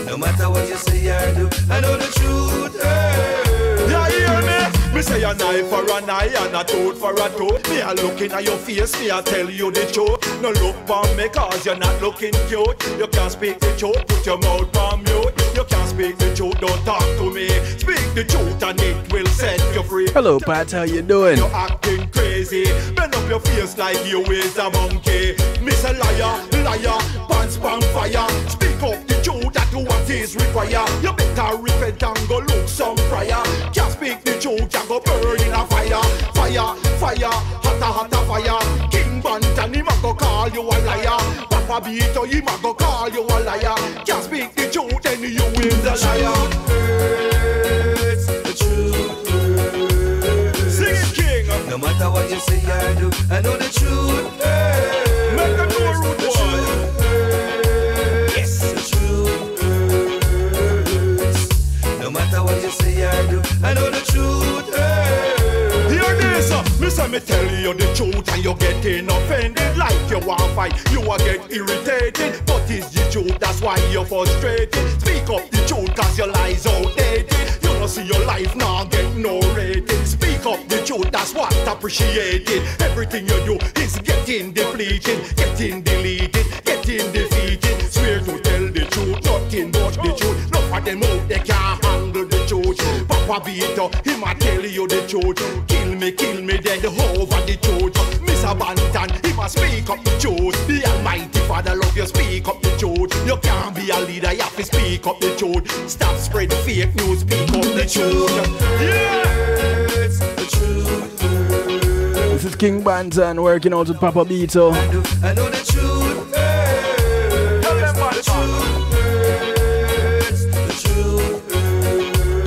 No matter what you say or do, I know the truth hurts. You hear me? Me say a knife for an eye and a tooth for a tooth. Me a looking at your face, me a tell you the truth. No look for me cause you're not looking cute. You can't speak the truth, put your mouth on mute. You can't speak the truth, don't talk to me. Speak the truth and it will set you free. Hello, Pat, how you doing? You're acting crazy. Bend up your face like you is a monkey. Miss a liar, liar, pants pan fire. Speak up the truth, that what is required. You better repent and go look some prior. Can't speak the truth, you go burn in a fire. Fire, fire, hotter fire. King Bantan, him a go call you a liar. Papa Beat, him a go call you a liar. Can't speak the truth, then you will the liar. The truth hurts. Sing it, King. No matter what you say or do, I know the truth hurts. Make them know a rude boy. Yes, the truth hurts. No matter what you say or do, I know the truth hurts. Hear this, me say me tell you the truth and you getting offended. Like you want fight, you a get irritated. But it's the truth, that's why you're frustrated. Speak up the truth cause your lies outdated. You don't see your life now get no rating. Speak up the truth, that's what appreciated. Everything you do is getting depleted, getting deleted, getting defeated. Swear to tell the truth, nothing but the truth. None of them out they can't handle the truth. Papa Beat, him a tell you the truth. Kill me, then over the truth. Mr. Bantan, he must speak up the truth. The Almighty Father love you, speak up the truth. You can't be a leader, you have to speak up the truth. Stop spread fake news, speak up the truth. Yeah! The truth hurts. This is King Bantan working out with Papa Beto. I know the truth hurts. Tell them what the truth hurts. The truth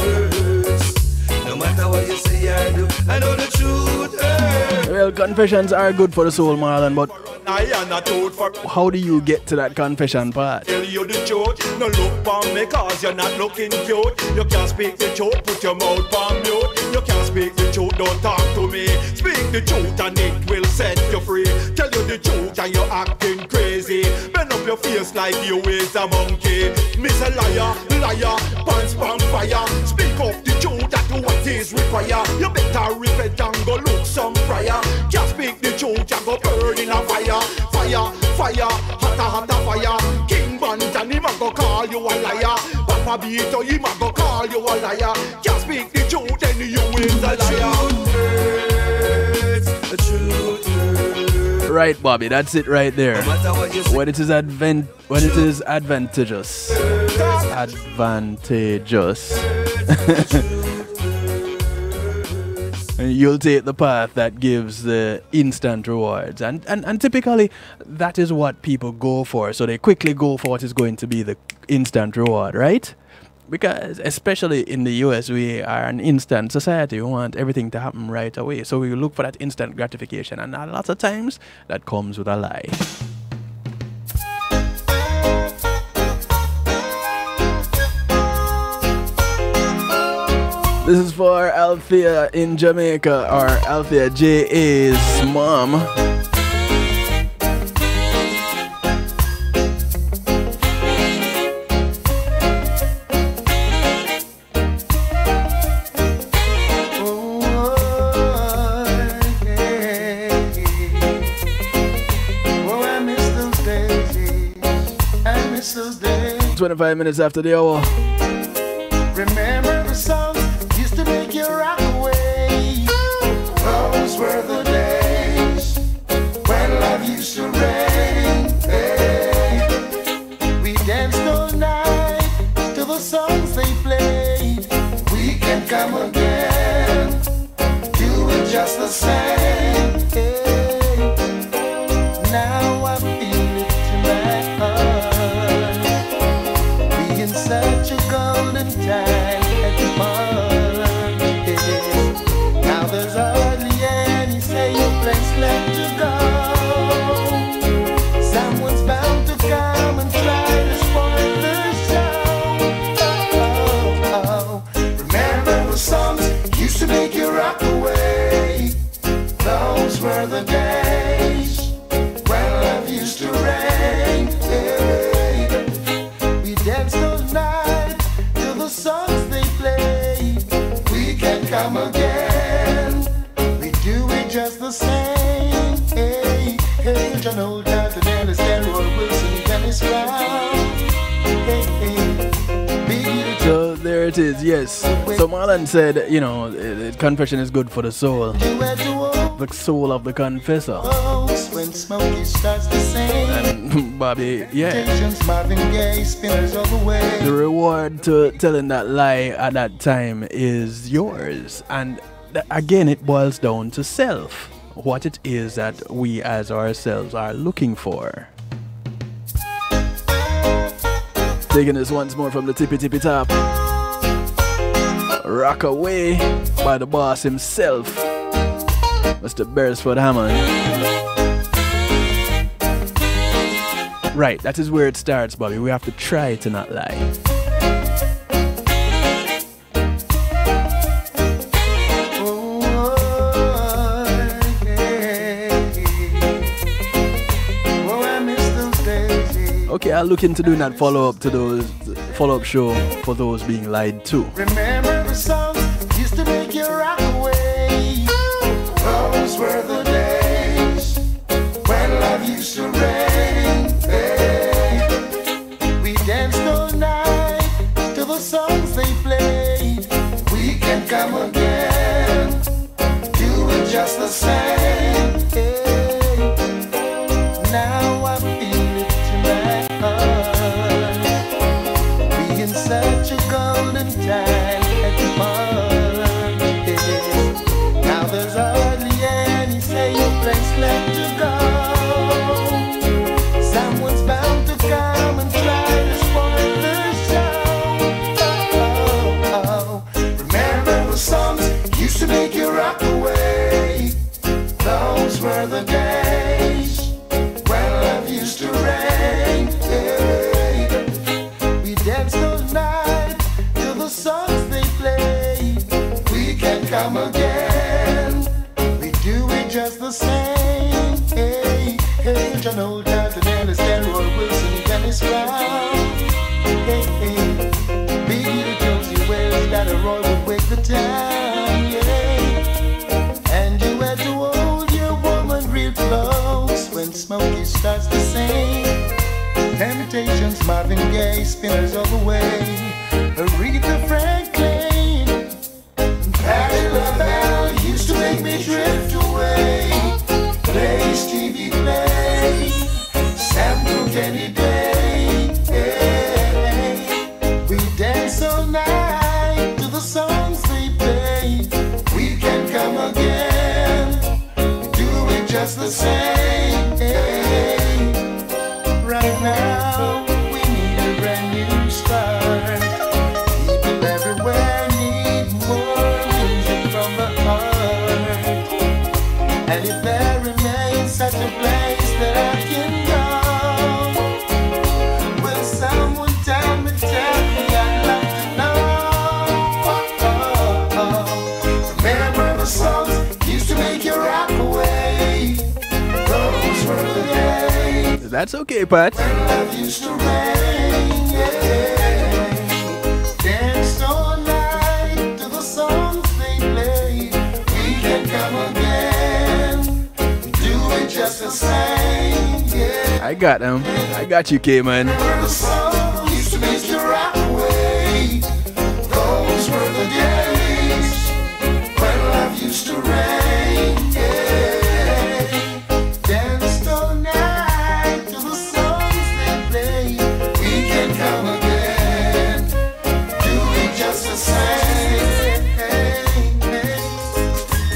hurts. No matter what you say or do, I know the truth hurts. Well, confessions are good for the soul, Marlon, but I am not told for. How do you get to that confession part? Tell you the truth, no look for me cause you're not looking cute. You can't speak the truth, put your mouth on mute. You can't speak the truth, don't talk to me. Speak the truth and it will set you free. Tell you the truth and you're acting crazy. Bend up your face like you is a monkey. Miss a liar, liar, pants pan fire. Speak up the truth, that what is required. You better repent and go look some prior. Just speak the truth and go burn in a fire. Fire, fire, hotter, hotter fire. King Bantan, him a go call you a liar. Papa Beto, him a go call you a liar. Just speak the truth, then you is a liar. The truth hurts. Right, Bobby, that's it right there. When it is advantageous. And you'll take the path that gives the instant rewards. And typically, that is what people go for. So they quickly go for what is going to be the instant reward, right? Because especially in the US, we are an instant society. We want everything to happen right away. So we look for that instant gratification. And a lot of times, that comes with a lie. This is for Althea in Jamaica, or Althea J.A.'s mom. I miss those days. 25 minutes after the hour. Remember the songs used to make you rock away. Those were the days when love used to reign. Hey. We danced all night to the songs they played. We can come again, do it just the same. Hey. Now I feel it tonight. We in such a golden time at the fun. Yeah. Now there's hardly any safe place left to go. Someone's bound to come and try to spoil the show. Oh, oh, oh. Remember the songs used to make you rock away. Those were the days when love used to reign. Hey. We danced all night to the songs they played. We can come again. We do it just the same. Hey, hey, John Old Dr. Dennis, Delroy Wilson, Dennis Brown. Hey, hey, Biggie. So there it is, yes. So Marlon said, you know, confession is good for the soul. The soul of the confessor. When Smokey starts to sing. And Bobby, yeah. Marvin Gaye, spinners all the way. The reward to telling that lie at that time is yours. And again, it boils down to self. What it is that we as ourselves are looking for. Taking this once more from the tippy tippy top. Rock Away by the boss himself, Mr. Beresford Hammond. Right, that is where it starts, Bobby. We have to try to not lie. Okay, I'll look into doing that follow-up show for those being lied to. Remember the songs used to make you rock away. Those were the days when love used to reign. Hey. We danced all night to the songs they played. We can come again, do it just the same. Hey. Now I feel it tonight. We in such a golden time at the fun. Now there's hardly any safe place left to go. such an old time to Nellis, Delroy Wilson, Dennis Brown. Hey, hey. Biggie Josie Wells, that a Roy would wake the town, yeah. And you had to hold your woman real close when Smokey starts to sing. Temptations, Marvin Gaye, Spinners all the way. Aretha Franklin, Patti LaBelle used to make me drift away. Play Stevie Play, Sam Cooke any day. Yeah. We dance all night to the songs they play. We can come again, do it just the same. Right now we need a brand new start. People everywhere need more music from the heart. And if there remains such a place that I can go, will someone tell me, I'd like to know. Remember the songs used to make you rock away. Those were the days. That's okay, Pat. When love used to rain, yeah. Danced all night to the songs they play. We can come again, do it just the same, yeah. I got them. I got you, K-Man. The songs used to make you rock away. Those were the days when love used to rain, yeah. Danced all night to the songs they play. We can come again, do it just the same.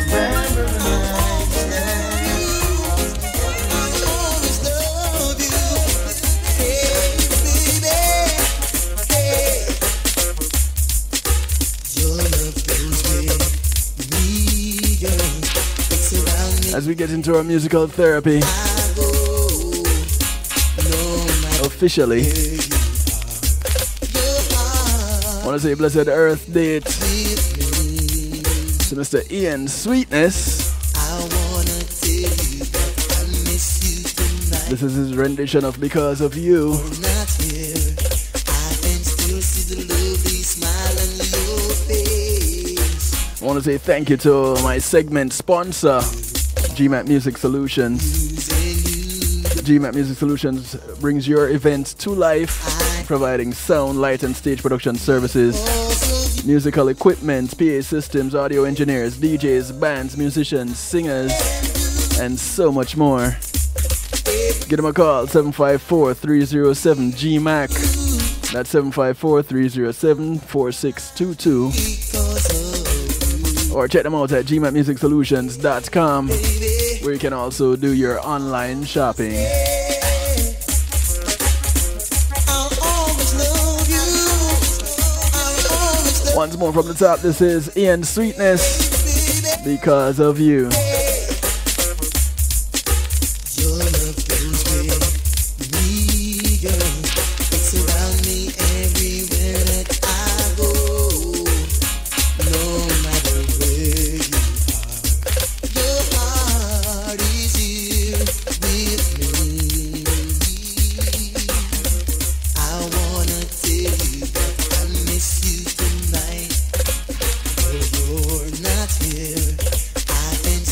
Remember the nights, As we get into our musical therapy, officially, I want to say blessed Earth date to Mr. Ian Sweetness. This is his rendition of Because of You. I want to say thank you to my segment sponsor, GMAT Music Solutions. GMAT Music Solutions brings your events to life, providing sound, light, and stage production services, musical equipment, PA systems, audio engineers, DJs, bands, musicians, singers, and so much more. Give them a call, 754-307-GMAC. That's 754-307-4622. Or check them out at gmatmusicsolutions.com, where you can also do your online shopping. Once more from the top, this is Ian Sweetness, Because of You. You're not here. I've been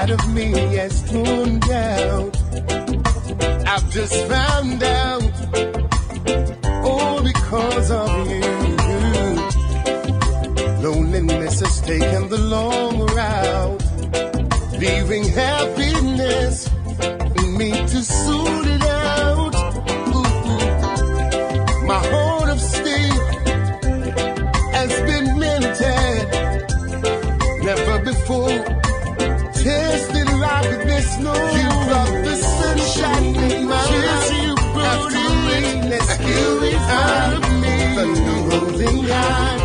part of me has tuned out. I've just found out, all because of you. Loneliness has taken the long route, leaving happiness in me to sort it out. My heart of steel has been melted, never before tasted like this. No, you brought the sunshine in my life. You brought it, rescue it out of me. The new rolling high,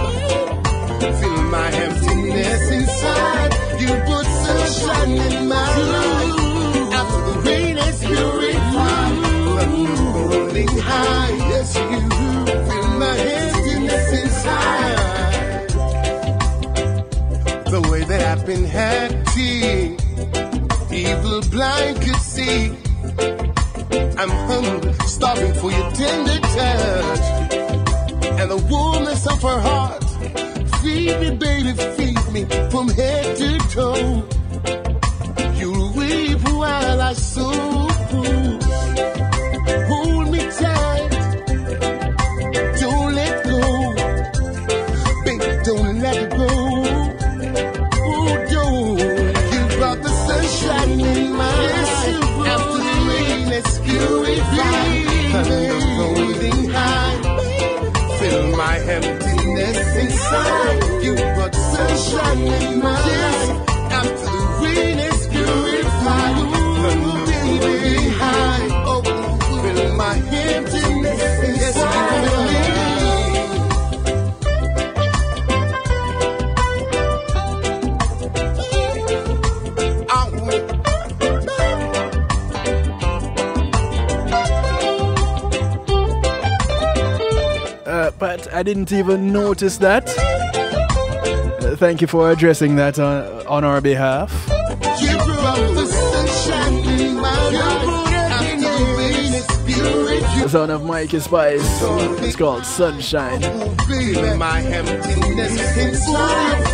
fill my emptiness inside. You put sunshine in my life. After the rain is purified, the new rolling high. Yes, you fill my emptiness inside. The way that I've been acting, evil blind could see. I'm hungry, starving for your tender touch and the warmness of her heart. Feed me, baby, feed me from head to toe. You'll weep while I sob. Hold me tight, don't let go. Baby, don't let it go. Oh, don't. You brought the sunshine in my life. After the rain, it's purified. The rolling high, fill my emptiness inside. You brought sunshine in my life. After the rain is purified, the rolling high. Oh, fill my emptiness inside. But I didn't even notice that. Thank you for addressing that on our behalf. You brought the sunshine in my life. After the rain is purified. The sound of Mikey Spice. It's called Sunshine. Feel my emptiness inside.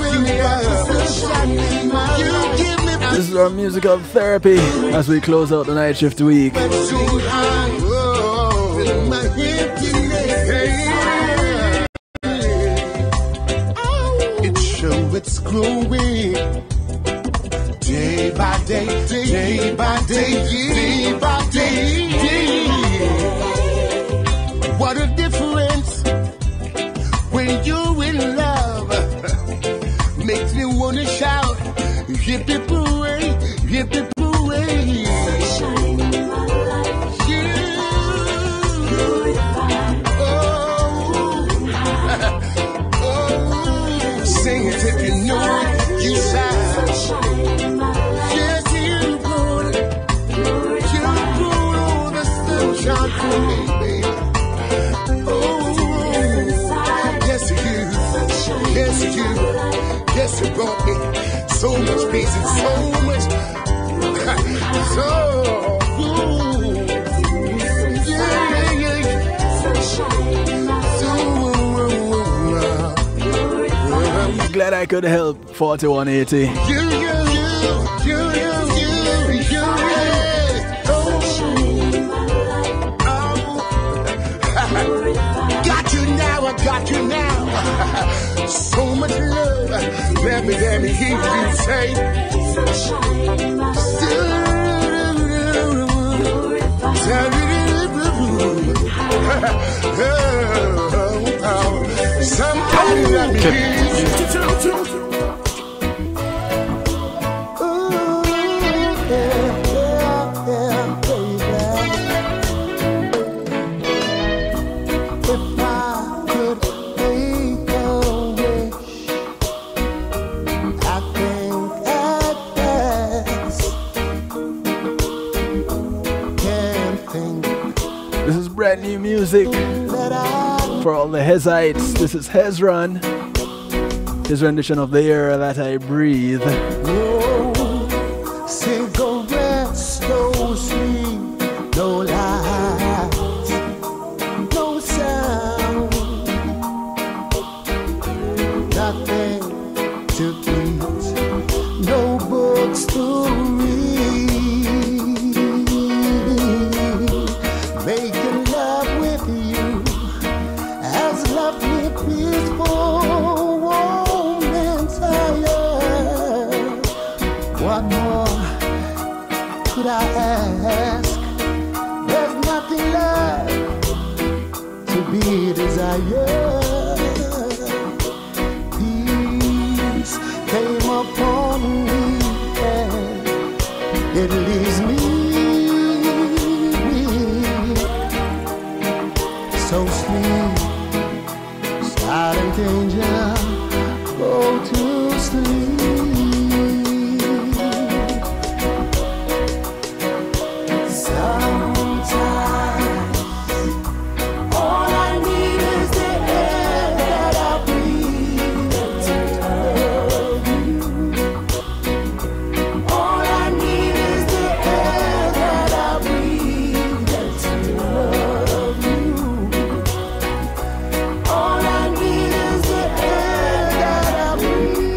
This is our musical therapy as we close out the night shift week. It's growing day by day, day by day, day by day. What a difference when you're in love. Makes me wanna shout, yippee hooray, yippee hooray. Sunshine in my life. Sing it if you know it, you shine. Yes, you brought it. You brought all the sunshine for me, baby. Oh, yes, you. Yes, you. Yes, you brought me so much peace and so much. So glad I could help 4180. Got you now, I got you now. So much love. Let me hear you say. Somebody let me hear you. Brand new music for all the Hezites. This is Hezron, his rendition of The Air That I Breathe. No cigarettes, no sleep, no lights, no sound, nothing to eat, no books to read. be desired. Peace came upon me and it leaves me so sleep, silent angel, go to sleep. Sometimes all I need is the air that I breathe to love you. All I need is the air that I breathe to love you. All I need is the air that I breathe.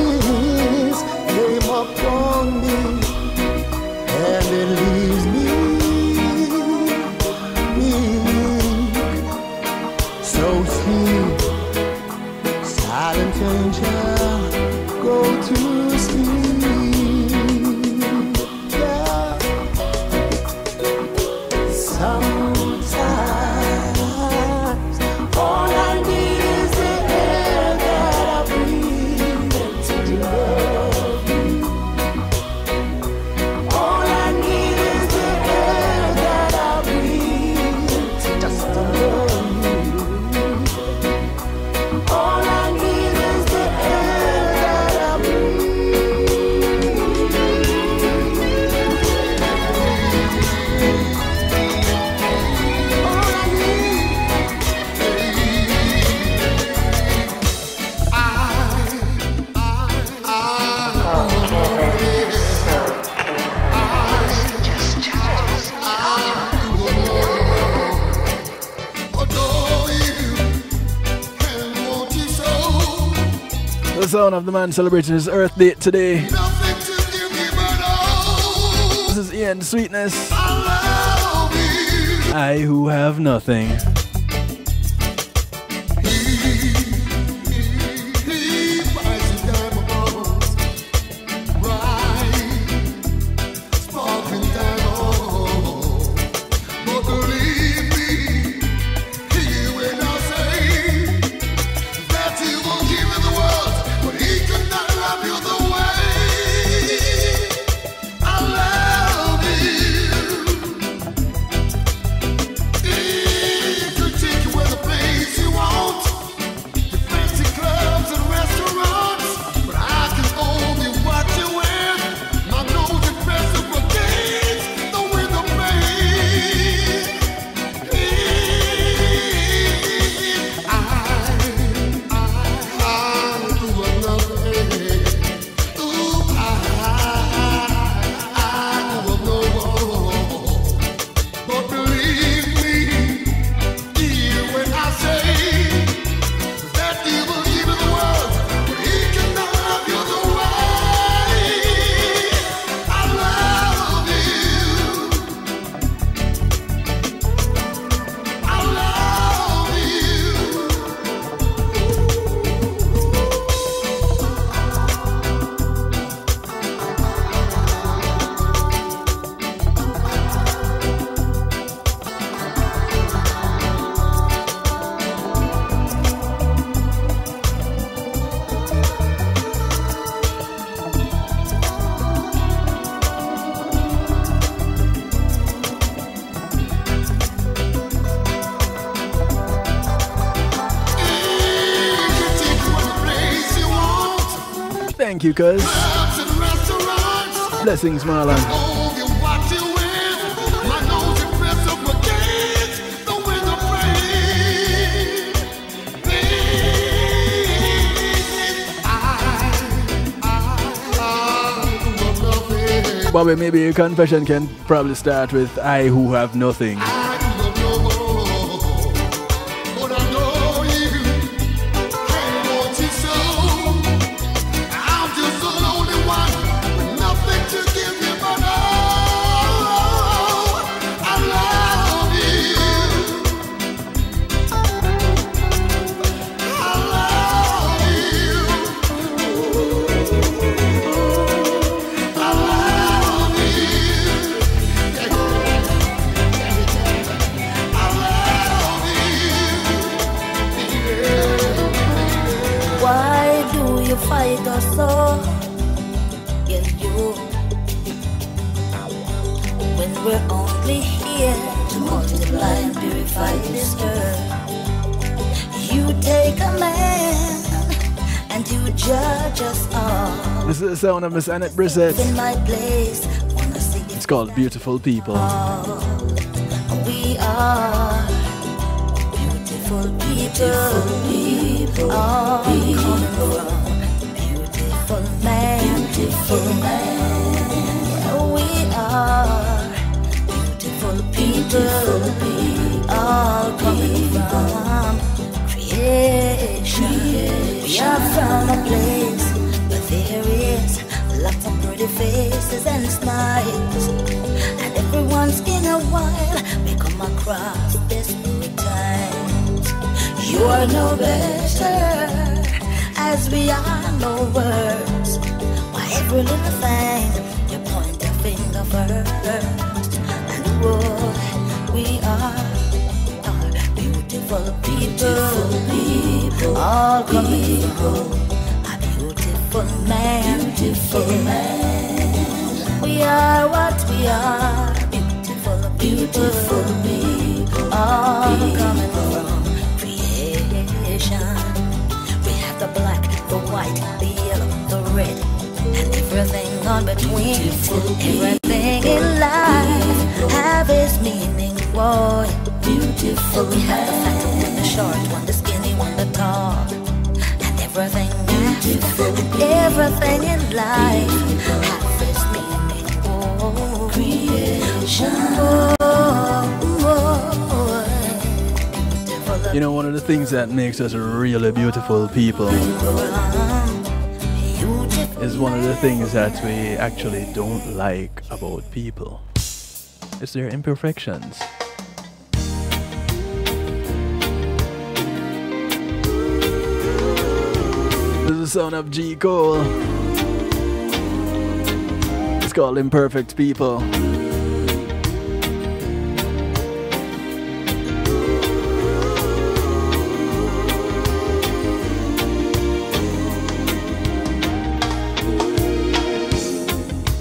Peace came upon me and it leaves me so sleep, silent angel, go to sleep. Yeah. Sometimes all I need is the air that I breathe to love you. All I need is the air that I breathe just to love you. All I need is the air that I The sound of the man celebrating his Earth Day today. This is Ian Sweetness. I who have nothing. Thank you, cuz. Blessings, Marlon. Bobby, maybe your confession can probably start with I who have nothing. I'm just a lonely judge us all. This is the sound of Miss Annette Brissett. In my place, wanna see it. It's called Beautiful People. We are beautiful people, all coming from beautiful man. Yeah, we are beautiful people, all coming from creation. We are from a place where there is lots of pretty faces and smiles, and every once in a while we come across desperate times. You are no better, as we are no worse. Why every little thing you point a finger first. And boy, we are beautiful people, all coming from a beautiful man. We are what we are, beautiful people, all coming from creation. We have the black, the white, the yellow, the red, and everything on between. Everything in life have its meaning, boy. Beautiful. We have the fat one, the short one, the skinny one, the tall, and everything after, and everything in life have its meaning, oh, creation. You know, one of the things that makes us really beautiful people is one of the things that we actually don't like about people. It's their imperfections. This is the sound of G. Cole. It's called Imperfect People.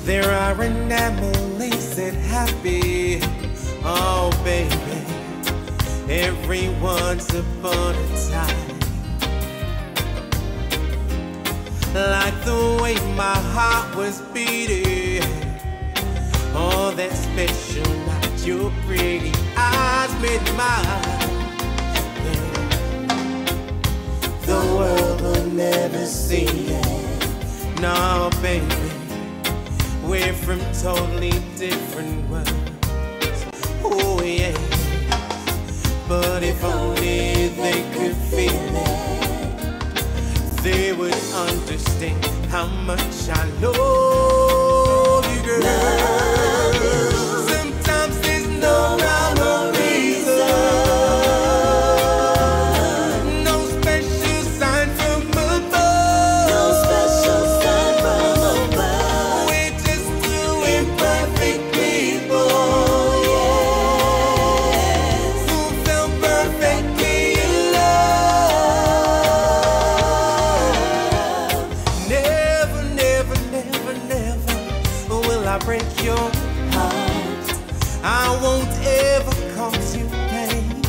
There are anomalies that happy, oh baby, every once upon a time. Like the way my heart was beating, oh that special night your pretty eyes met mine. Yeah. The world will never see it, no baby. We're from totally different worlds, oh yeah. But if only they could feel it, they would understand how much I love you, girl. Love you. Sometimes there's no rhyme or reason, no special sign from above, no special sign from above. We're just two imperfect people, yes, who fell perfectly in love. Never, never, never, never will I break your heart. I won't ever cause you pain.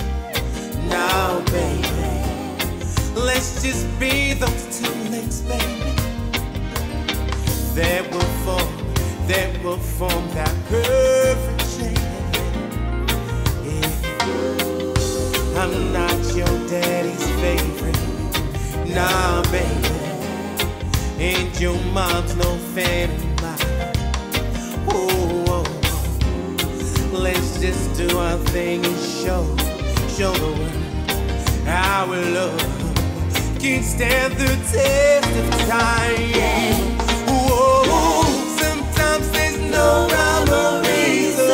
Now, baby, let's just be those two links, baby, that will form that perfect shape. Yeah. I'm not your daddy's favorite, nah, baby, and your mom's no fan of mine. Oh, oh, oh. Let's just do our thing and show the world our love can stand the test of time. Whoa, sometimes there's no rhyme or reason,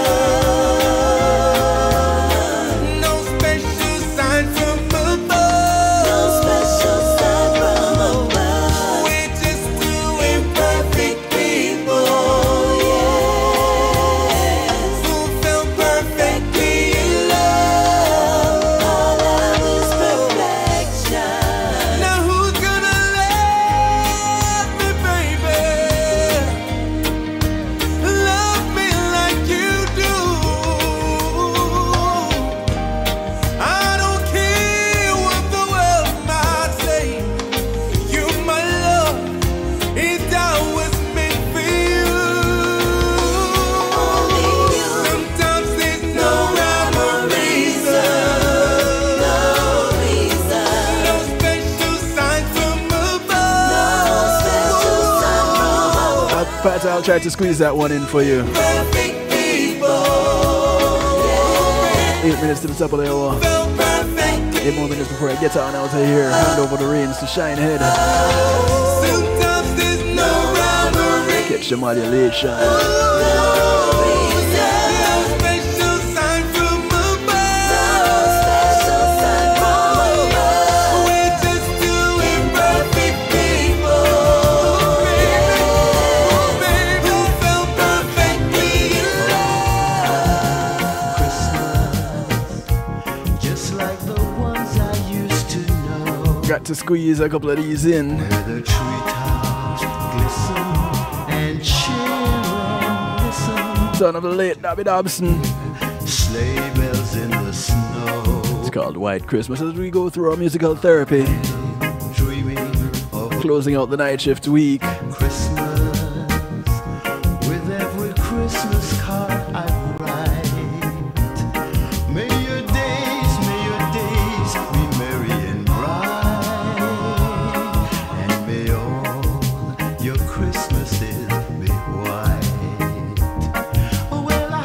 no special sign from above, no special sign from above. We're just two imperfect people, yes, who fell perfectly in love. All love is perfection. Now who's gonna love me, baby? Pat, I'll try to squeeze that one in for you. 8 minutes to the top of the hour. 8 more minutes before I get on out of here. Hand over the reins to Shine Head. Catch the modulation. Got to squeeze a couple of these in. Where the treetops glisten and chill and listen. Son of the late Dobby Dobson. Sleigh bells in the snow. It's called White Christmas as we go through our musical therapy. Dreaming of closing out the night shift week. Christmas. With every Christmas card I write. May your days be merry and bright. And may all your Christmases be white. Oh, well, I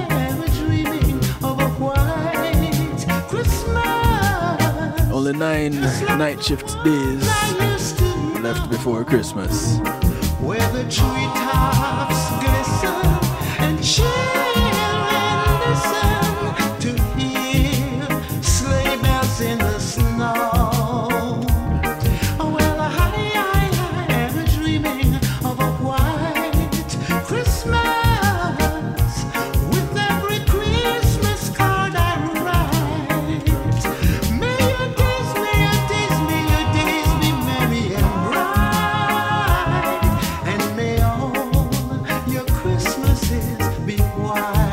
am dreaming of a white Christmas. Only 9 night shift days left before Christmas. Where the treetops glisten and chill and listen to hear sleigh bells in the snow. Oh, well, I am dreaming of a white Christmas with every Christmas card I write. May your days be merry and bright, and may all your Christmases be white.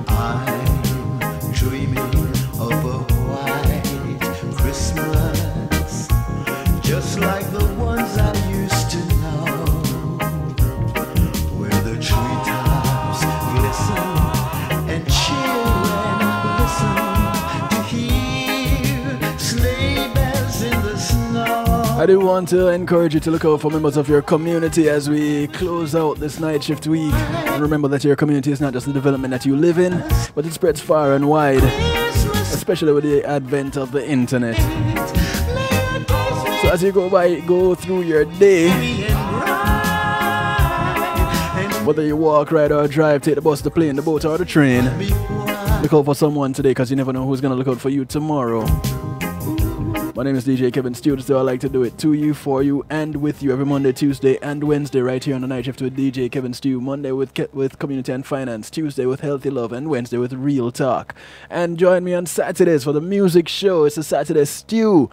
I'm dreaming of a white Christmas, just like the ones I used to know, where the treetops glisten and chill and listen to hear sleigh bells in the snow. I do want to encourage you to look out for members of your community as we close out this night shift week. And remember that your community is not just the development that you live in, but it spreads far and wide, especially with the advent of the internet. So as you go through your day, whether you walk, ride or drive, take the bus, the plane, the boat or the train, look out for someone today because you never know who's going to look out for you tomorrow. My name is DJ Kevin Stew, so I like to do it to you, for you, and with you every Monday, Tuesday, and Wednesday right here on the Night Shift with DJ Kevin Stew. Monday with Community and Finance, Tuesday with Healthy Love, and Wednesday with Real Talk. And join me on Saturdays for the music show. It's a Saturday Stew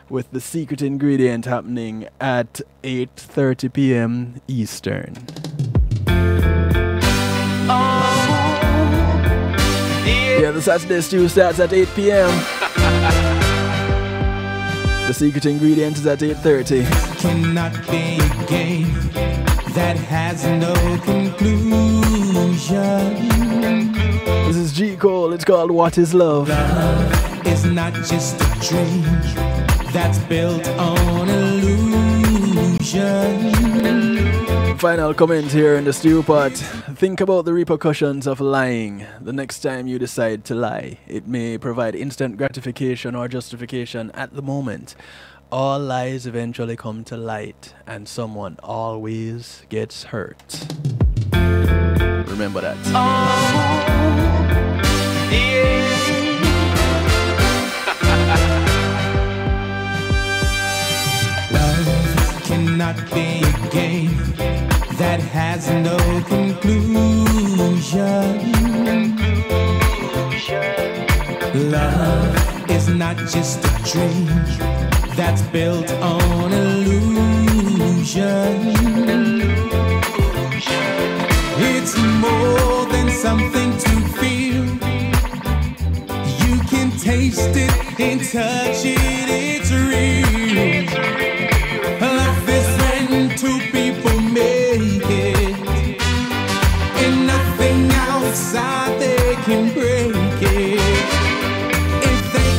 with The Secret Ingredient happening at 8:30 p.m. Eastern. Yeah, the Saturday Stew starts at 8 p.m. The Secret Ingredient is at 8:30. Cannot be a game that has no conclusion. This is G. Cole, it's called What Is Love. Love is not just a dream that's built on illusion. Final comment here in the stew pot. Think about the repercussions of lying. The next time you decide to lie, it may provide instant gratification or justification at the moment. All lies eventually come to light, and someone always gets hurt. Remember that. Love cannot be a game that has no conclusion. Love is not just a dream that's built on illusion. It's more than something to feel. You can taste it and touch it, it's real. Love is when two people make it, and nothing outside they can break it. If they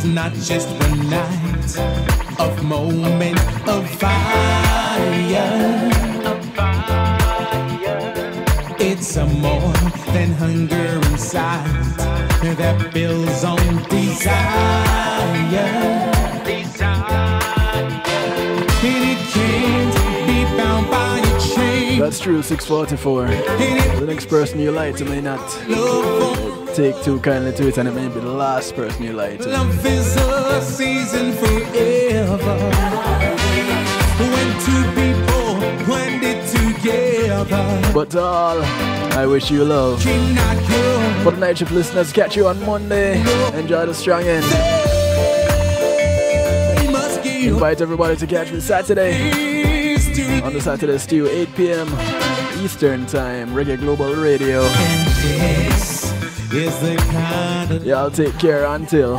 It's not just one night of moment of fire. It's a more than hunger inside that builds on desire. And it can't be bound by a chain. That's true, 644. The next person you like to may not take too kindly to it, and it may be the last person you like to. Love is a season forever. When two people blended together. But all, I wish you love. For the night shift listeners, catch you on Monday. Enjoy the strong end. Invite everybody to catch me Saturday on the Saturday Stew, 8 p.m. Eastern Time, Reggae Global Radio. Y'all take care until.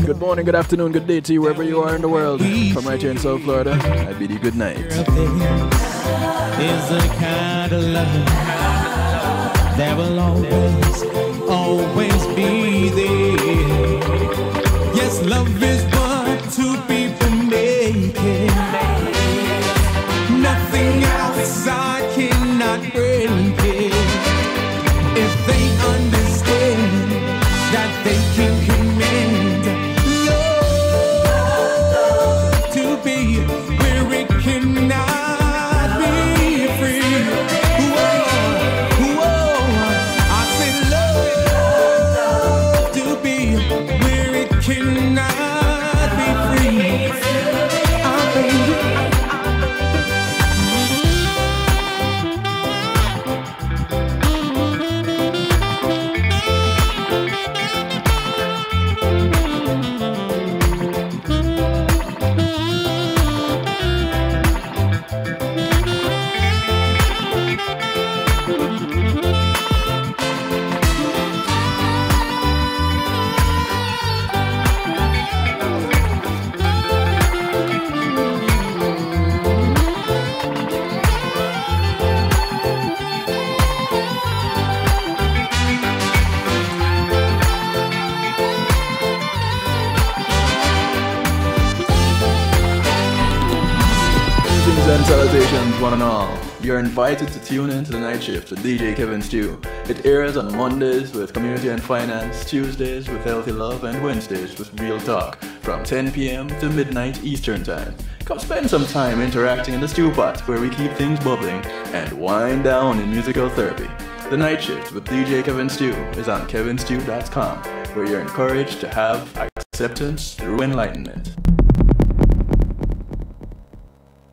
Good morning, good afternoon, good day to you wherever you are in the world. From right here in South Florida, I bid you good night. Is the kind of love that will always be there. Yes, love is what two people make it. Nothing outside cannot break it. If they understand that they can command love to be where it cannot be free. Whoa, whoa, I said love to be where it cannot be free. And salutations, one and all. You're invited to tune in to the night shift with DJ Kevin Stew. It airs on Mondays with Community and Finance, Tuesdays with Healthy Love, and Wednesdays with Real Talk from 10 p.m. to midnight Eastern Time. Come spend some time interacting in the stew pot where we keep things bubbling and wind down in musical therapy. The night shift with DJ Kevin Stew is on kevinstew.com, where you're encouraged to have acceptance through enlightenment.